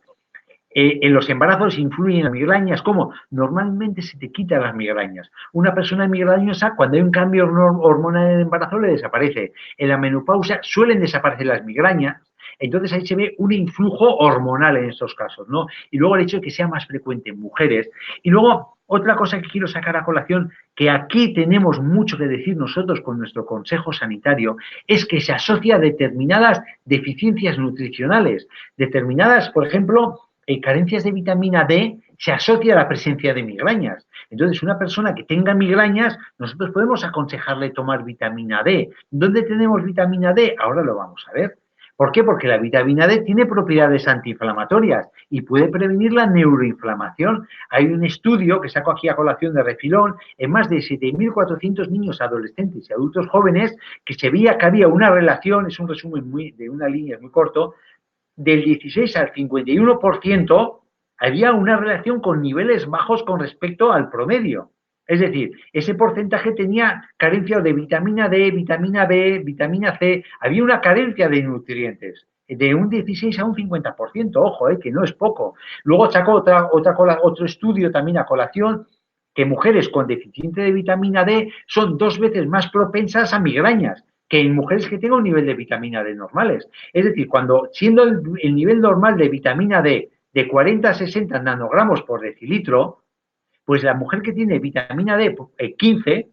En los embarazos influyen las migrañas. ¿Cómo? Normalmente se te quitan las migrañas. Una persona migrañosa, cuando hay un cambio hormonal en el embarazo, le desaparece. En la menopausia suelen desaparecer las migrañas. Entonces ahí se ve un influjo hormonal en estos casos, ¿no? Y luego el hecho de que sea más frecuente en mujeres. Y luego, otra cosa que quiero sacar a colación, que aquí tenemos mucho que decir nosotros con nuestro consejo sanitario, es que se asocia a determinadas deficiencias nutricionales. Determinadas, por ejemplo, carencias de vitamina D se asocia a la presencia de migrañas. Entonces, una persona que tenga migrañas, nosotros podemos aconsejarle tomar vitamina D. ¿Dónde tenemos vitamina D? Ahora lo vamos a ver. ¿Por qué? Porque la vitamina D tiene propiedades antiinflamatorias y puede prevenir la neuroinflamación. Hay un estudio que saco aquí a colación de refilón en más de 7.400 niños, adolescentes y adultos jóvenes que se veía que había una relación, es un resumen de una línea muy corto, del 16 al 51% había una relación con niveles bajos con respecto al promedio. Es decir, ese porcentaje tenía carencia de vitamina D, vitamina B, vitamina C, había una carencia de nutrientes de un 16 a un 50%, ojo, que no es poco. Luego sacó otro estudio también a colación que mujeres con deficiente de vitamina D son 2 veces más propensas a migrañas que en mujeres que tengan un nivel de vitamina D normales. Es decir, cuando siendo el nivel normal de vitamina D de 40 a 60 nanogramos por decilitro, pues la mujer que tiene vitamina D 15,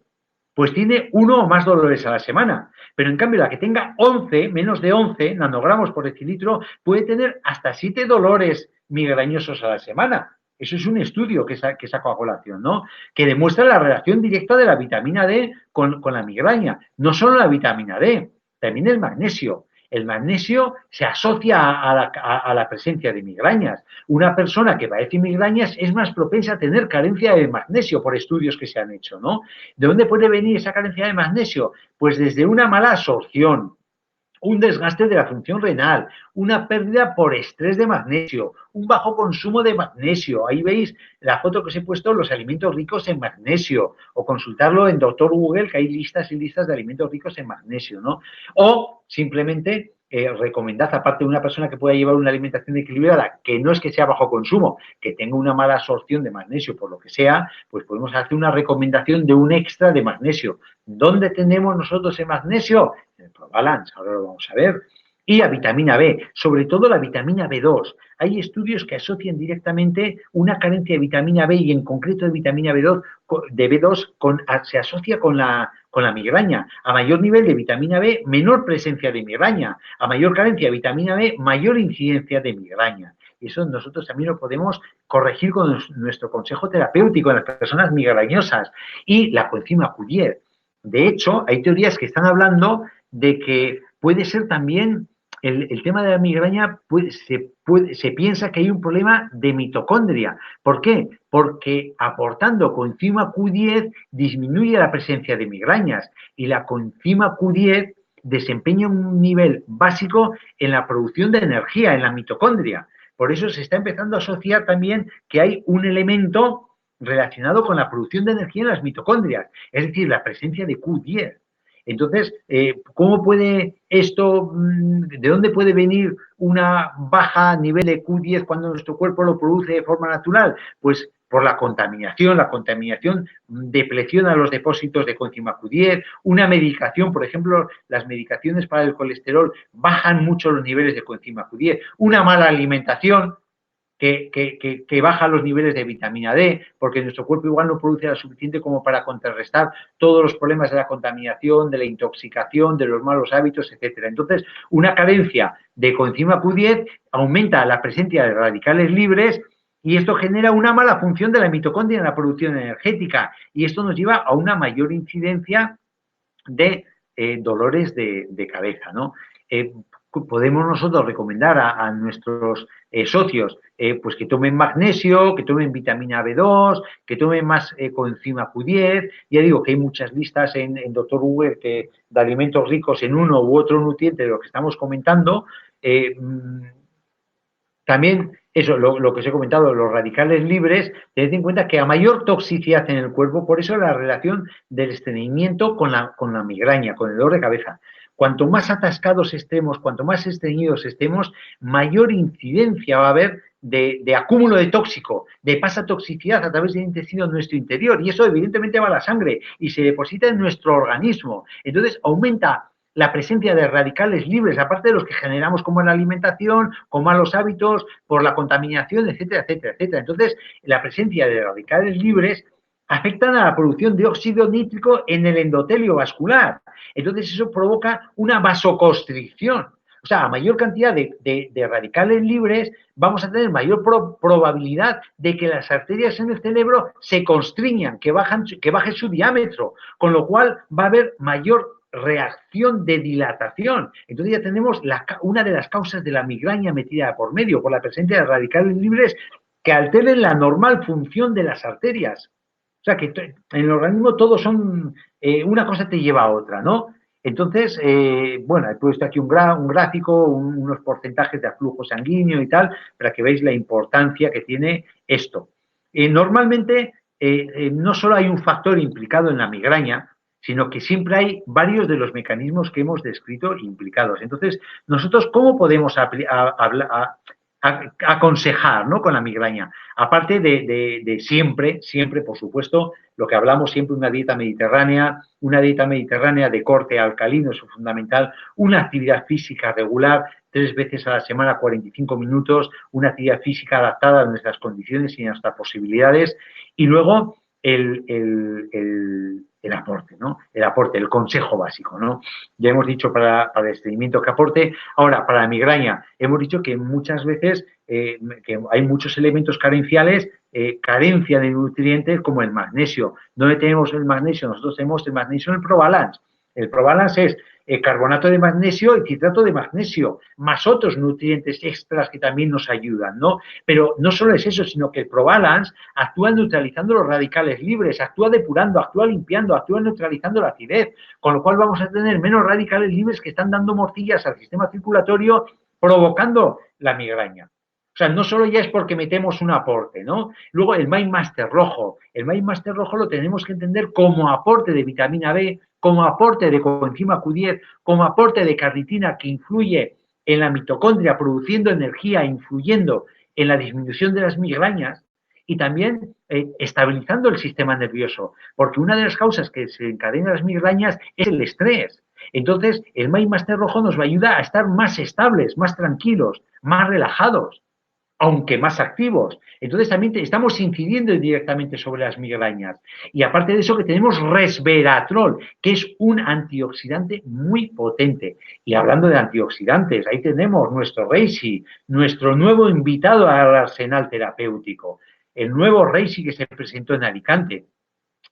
pues tiene 1 o más dolores a la semana. Pero en cambio, la que tenga 11, menos de 11 nanogramos por decilitro, puede tener hasta 7 dolores migrañosos a la semana. Eso es un estudio que saco a colación, ¿no? Que demuestra la relación directa de la vitamina D con la migraña. No solo la vitamina D, también el magnesio. El magnesio se asocia a la presencia de migrañas. Una persona que padece migrañas es más propensa a tener carencia de magnesio por estudios que se han hecho, ¿no? ¿De dónde puede venir esa carencia de magnesio? Pues desde una mala absorción, un desgaste de la función renal, una pérdida por estrés de magnesio, un bajo consumo de magnesio. Ahí veis la foto que os he puesto, los alimentos ricos en magnesio, o consultarlo en Doctor Google, que hay listas y listas de alimentos ricos en magnesio, ¿no? O simplemente recomendad, aparte de una persona que pueda llevar una alimentación equilibrada, que no es que sea bajo consumo, que tenga una mala absorción de magnesio, por lo que sea, pues podemos hacer una recomendación de un extra de magnesio. ¿Dónde tenemos nosotros el magnesio? En el ProBalance, ahora lo vamos a ver. Y la vitamina B, sobre todo la vitamina B2. Hay estudios que asocian directamente una carencia de vitamina B y en concreto de vitamina B2, se asocia con la migraña. A mayor nivel de vitamina B, menor presencia de migraña. A mayor carencia de vitamina B, mayor incidencia de migraña. Y eso nosotros también lo podemos corregir con nuestro consejo terapéutico en las personas migrañosas. Y la coenzima Q10. De hecho, hay teorías que están hablando de que puede ser también el tema de la migraña, se piensa que hay un problema de mitocondria. ¿Por qué? Porque aportando coenzima Q10 disminuye la presencia de migrañas y la coenzima Q10 desempeña un nivel básico en la producción de energía en la mitocondria. Por eso se está empezando a asociar también que hay un elemento relacionado con la producción de energía en las mitocondrias, es decir, la presencia de Q10. Entonces, ¿cómo puede esto, de dónde puede venir una baja nivel de Q10 cuando nuestro cuerpo lo produce de forma natural? Pues por la contaminación depresiona los depósitos de coenzima Q10, una medicación, por ejemplo, las medicaciones para el colesterol bajan mucho los niveles de coenzima Q10, una mala alimentación, que baja los niveles de vitamina D, porque nuestro cuerpo igual no produce la suficiente como para contrarrestar todos los problemas de la contaminación, de la intoxicación, de los malos hábitos, etcétera. Entonces, una carencia de coenzima Q10 aumenta la presencia de radicales libres y esto genera una mala función de la mitocondria en la producción energética y esto nos lleva a una mayor incidencia de dolores de cabeza, ¿no? Podemos nosotros recomendar a nuestros socios pues que tomen magnesio, que tomen vitamina B2, que tomen más coenzima Q10. Ya digo que hay muchas listas en Doctor Google de alimentos ricos en uno u otro nutriente de lo que estamos comentando. También eso, lo que os he comentado, los radicales libres, tened en cuenta que a mayor toxicidad en el cuerpo, por eso la relación del estreñimiento con la migraña, con el dolor de cabeza. Cuanto más atascados estemos, cuanto más estreñidos estemos, mayor incidencia va a haber de acúmulo de tóxico, de pasatoxicidad a través del intestino en nuestro interior. Y eso evidentemente va a la sangre y se deposita en nuestro organismo. Entonces aumenta la presencia de radicales libres, aparte de los que generamos como en la alimentación, con malos hábitos, por la contaminación, etcétera, etcétera, etcétera. Entonces, la presencia de radicales libres afectan a la producción de óxido nítrico en el endotelio vascular. Entonces, eso provoca una vasoconstricción. O sea, a mayor cantidad de radicales libres, vamos a tener mayor probabilidad de que las arterias en el cerebro se constriñan, que baje su diámetro, con lo cual va a haber mayor reacción de dilatación. Entonces ya tenemos una de las causas de la migraña metida por medio, por la presencia de radicales libres que alteren la normal función de las arterias. O sea, que en el organismo todos son, una cosa te lleva a otra, ¿no? Entonces, bueno, he puesto aquí un gráfico, unos porcentajes de aflujo sanguíneo y tal, para que veáis la importancia que tiene esto. Normalmente, no solo hay un factor implicado en la migraña, sino que siempre hay varios de los mecanismos que hemos descrito implicados. Entonces, nosotros, ¿cómo podemos aconsejar, ¿no?, con la migraña? Aparte de siempre, por supuesto, lo que hablamos siempre, una dieta mediterránea de corte alcalino es fundamental, una actividad física regular, 3 veces a la semana, 45 minutos, una actividad física adaptada a nuestras condiciones y a nuestras posibilidades, y luego el aporte, ¿no? El aporte, el consejo básico, ¿no? Ya hemos dicho para el estreñimiento que aporte. Ahora, para la migraña, hemos dicho que muchas veces que hay muchos elementos carenciales, carencia de nutrientes como el magnesio. ¿Dónde tenemos el magnesio? Nosotros tenemos el magnesio en el Probalance. El Probalance es carbonato de magnesio y citrato de magnesio, más otros nutrientes extras que también nos ayudan, ¿no? Pero no solo es eso, sino que el Probalance actúa neutralizando los radicales libres, actúa depurando, actúa limpiando, actúa neutralizando la acidez, con lo cual vamos a tener menos radicales libres que están dando morcillas al sistema circulatorio, provocando la migraña. O sea, no solo ya es porque metemos un aporte, ¿no? Luego el MindMaster rojo. El MindMaster rojo lo tenemos que entender como aporte de vitamina B, como aporte de coenzima Q10, como aporte de carnitina que influye en la mitocondria produciendo energía, influyendo en la disminución de las migrañas y también estabilizando el sistema nervioso, porque una de las causas que se encadenan las migrañas es el estrés. Entonces, el MindMaster rojo nos va a ayudar a estar más estables, más tranquilos, más relajados, aunque más activos. Entonces también estamos incidiendo directamente sobre las migrañas. Y aparte de eso que tenemos resveratrol, que es un antioxidante muy potente. Y hablando de antioxidantes, ahí tenemos nuestro Reishi, nuestro nuevo invitado al arsenal terapéutico, el nuevo Reishi que se presentó en Alicante,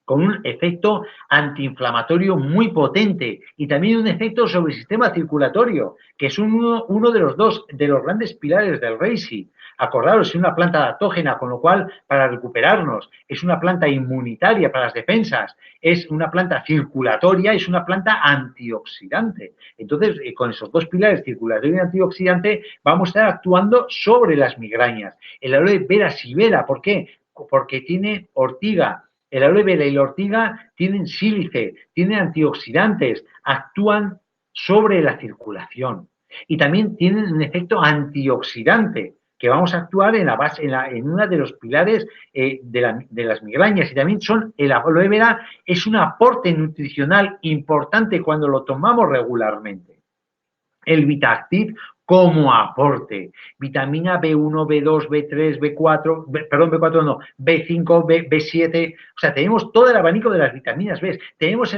con un efecto antiinflamatorio muy potente y también un efecto sobre el sistema circulatorio, que es uno de los grandes pilares del Reishi. Acordaros, es una planta adaptógena, con lo cual, para recuperarnos, es una planta inmunitaria para las defensas, es una planta circulatoria, es una planta antioxidante. Entonces, con esos dos pilares, circulatorio y antioxidante, vamos a estar actuando sobre las migrañas. El aloe vera sibera, ¿por qué? Porque tiene ortiga. El aloe vera y la ortiga tienen sílice, tienen antioxidantes, actúan sobre la circulación y también tienen un efecto antioxidante que vamos a actuar en la base, en uno de los pilares de las migrañas. Y también el aloe vera es un aporte nutricional importante cuando lo tomamos regularmente. El Vitactiv como aporte, vitamina B1, B2, B3, B4, perdón, B4 no, B5, B7, o sea, tenemos todo el abanico de las vitaminas B, tenemos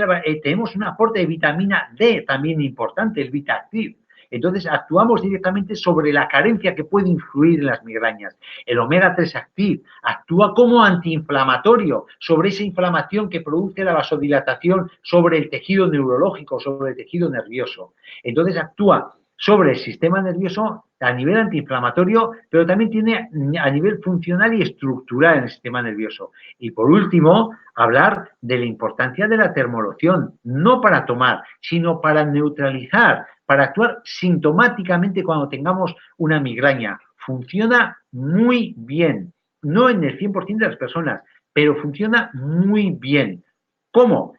un aporte de vitamina D también importante, el Vitactiv. Entonces, actuamos directamente sobre la carencia que puede influir en las migrañas. El omega 3 Activ actúa como antiinflamatorio sobre esa inflamación que produce la vasodilatación sobre el tejido neurológico, sobre el tejido nervioso. Entonces, actúa sobre el sistema nervioso a nivel antiinflamatorio, pero también tiene a nivel funcional y estructural en el sistema nervioso. Y por último, hablar de la importancia de la termoloción, no para tomar, sino para neutralizar, para actuar sintomáticamente cuando tengamos una migraña. Funciona muy bien, no en el 100% de las personas, pero funciona muy bien. ¿Cómo?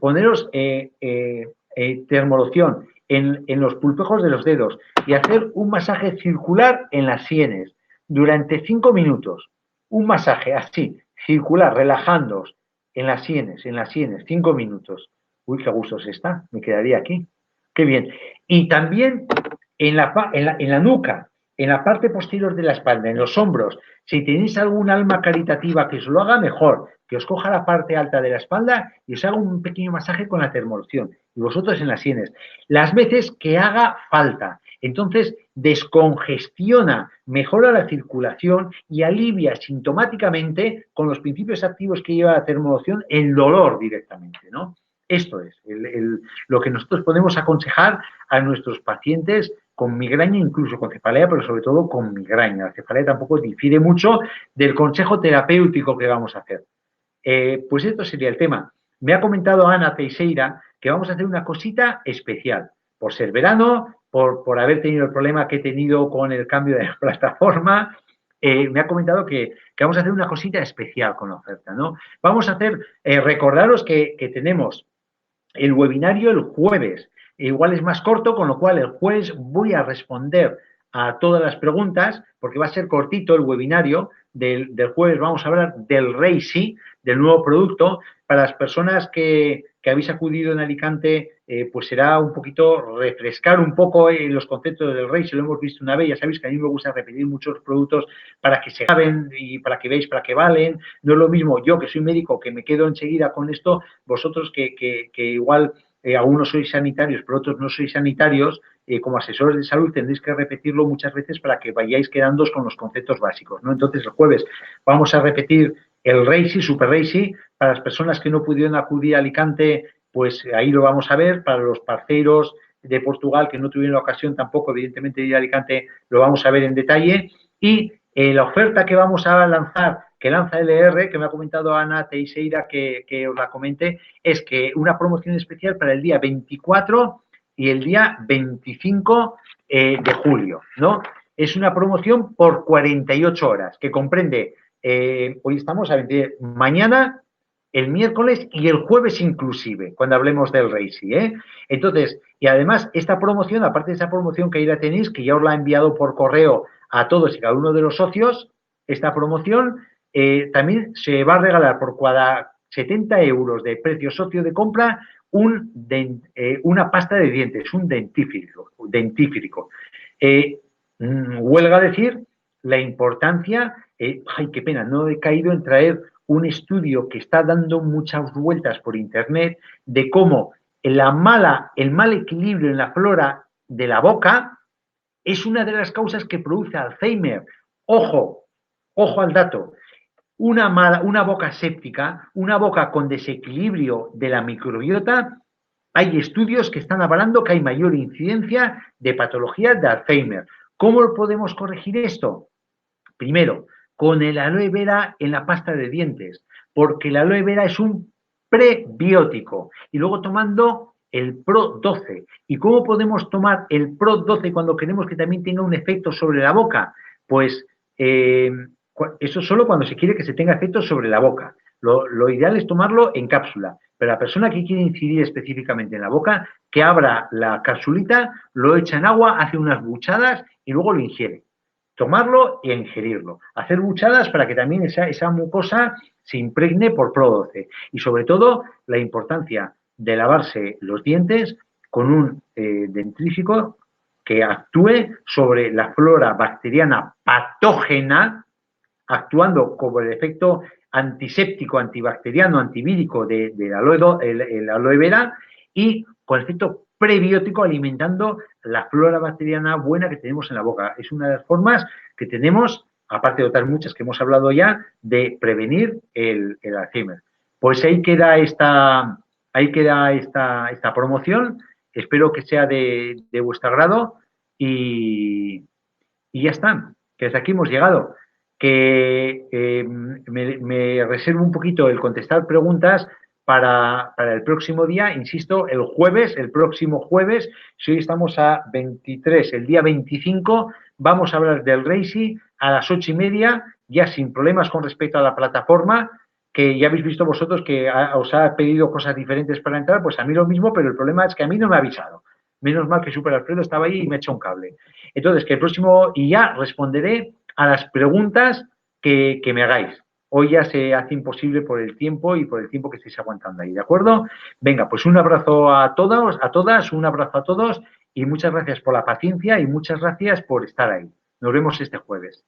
Poneros termoloción en los pulpejos de los dedos y hacer un masaje circular en las sienes durante 5 minutos. Un masaje así, circular, relajándoos en las sienes, 5 minutos. Uy, qué gusto se está, me quedaría aquí. Qué bien. Y también en la nuca, en la parte posterior de la espalda, en los hombros. Si tenéis algún alma caritativa que os lo haga, mejor, que os coja la parte alta de la espalda y os haga un pequeño masaje con la termoloción. Y vosotros en las sienes. Las veces que haga falta. Entonces, descongestiona, mejora la circulación y alivia sintomáticamente, con los principios activos que lleva la termoloción, el dolor directamente, ¿no? Esto es lo que nosotros podemos aconsejar a nuestros pacientes con migraña, incluso con cefalea, pero sobre todo con migraña. La cefalea tampoco difiere mucho del consejo terapéutico que vamos a hacer. Pues esto sería el tema. Me ha comentado Ana Teixeira que vamos a hacer una cosita especial, por ser verano, por haber tenido el problema que he tenido con el cambio de la plataforma. Me ha comentado que vamos a hacer una cosita especial con la oferta, ¿no? Vamos a hacer, recordaros que tenemos el webinario el jueves. Igual es más corto, con lo cual el jueves voy a responder a todas las preguntas, porque va a ser cortito el webinario del jueves. Vamos a hablar del Reishi, del nuevo producto. Para las personas que habéis acudido en Alicante, pues será un poquito refrescar un poco los conceptos del Reishi. Lo hemos visto una vez, ya sabéis que a mí me gusta repetir muchos productos para que se saben y para que veáis para qué valen. No es lo mismo yo, que soy médico, que me quedo enseguida con esto, vosotros que igual algunos sois sanitarios, pero otros no sois sanitarios, como asesores de salud tendréis que repetirlo muchas veces para que vayáis quedándoos con los conceptos básicos, ¿no? Entonces, el jueves vamos a repetir el Reishi, Super Reishi. Para las personas que no pudieron acudir a Alicante, pues ahí lo vamos a ver. Para los parceros de Portugal que no tuvieron la ocasión tampoco, evidentemente, de ir a Alicante, lo vamos a ver en detalle. Y la oferta que vamos a lanzar, que lanza LR, que me ha comentado Ana Teixeira que os la comente, es que una promoción especial para el día 24 y el día 25 de julio, ¿no? Es una promoción por 48 horas, que comprende, hoy estamos a 20, mañana, el miércoles y el jueves inclusive, cuando hablemos del Reishi, ¿eh? Entonces, y además, esta promoción, aparte de esa promoción que ahí la tenéis, que ya os la he enviado por correo a todos y cada uno de los socios, esta promoción también se va a regalar por cada 70 euros de precio socio de compra una pasta de dientes, un dentífrico. Huelga decir la importancia, ay, qué pena, no he caído en traer un estudio que está dando muchas vueltas por internet de cómo el mal equilibrio en la flora de la boca es una de las causas que produce Alzheimer. Ojo, ojo al dato. Una boca séptica, una boca con desequilibrio de la microbiota, hay estudios que están avalando que hay mayor incidencia de patologías de Alzheimer. ¿Cómo podemos corregir esto? Primero, con el aloe vera en la pasta de dientes, porque el aloe vera es un prebiótico. Y luego tomando el Pro 12. ¿Y cómo podemos tomar el Pro 12 cuando queremos que también tenga un efecto sobre la boca? Pues eso solo cuando se quiere que se tenga efecto sobre la boca. Lo ideal es tomarlo en cápsula. Pero la persona que quiere incidir específicamente en la boca, que abra la capsulita, lo echa en agua, hace unas buchadas y luego lo ingiere. Tomarlo y ingerirlo. Hacer buchadas para que también esa mucosa se impregne por Pro 12. Y sobre todo, la importancia de lavarse los dientes con un dentífrico que actúe sobre la flora bacteriana patógena, actuando como el efecto antiséptico, antibacteriano, antivírico del aloe vera y con efecto prebiótico alimentando la flora bacteriana buena que tenemos en la boca. Es una de las formas que tenemos, aparte de otras muchas que hemos hablado ya, de prevenir el Alzheimer. Pues ahí queda esta promoción. Espero que sea de vuestro agrado y ya está, que hasta aquí hemos llegado. Que me reservo un poquito el contestar preguntas para el próximo día, insisto, el próximo jueves, si hoy estamos a 23, el día 25, vamos a hablar del Reishi a las 8:30, ya sin problemas con respecto a la plataforma, que ya habéis visto vosotros que os ha pedido cosas diferentes para entrar, pues a mí lo mismo, pero el problema es que a mí no me ha avisado. Menos mal que Super Alfredo estaba ahí y me ha hecho un cable. Entonces, que el próximo, y ya responderé a las preguntas que me hagáis. Hoy ya se hace imposible por el tiempo y por el tiempo que estáis aguantando ahí, ¿de acuerdo? Venga, pues un abrazo a todos, a todas, un abrazo a todos y muchas gracias por la paciencia y muchas gracias por estar ahí. Nos vemos este jueves.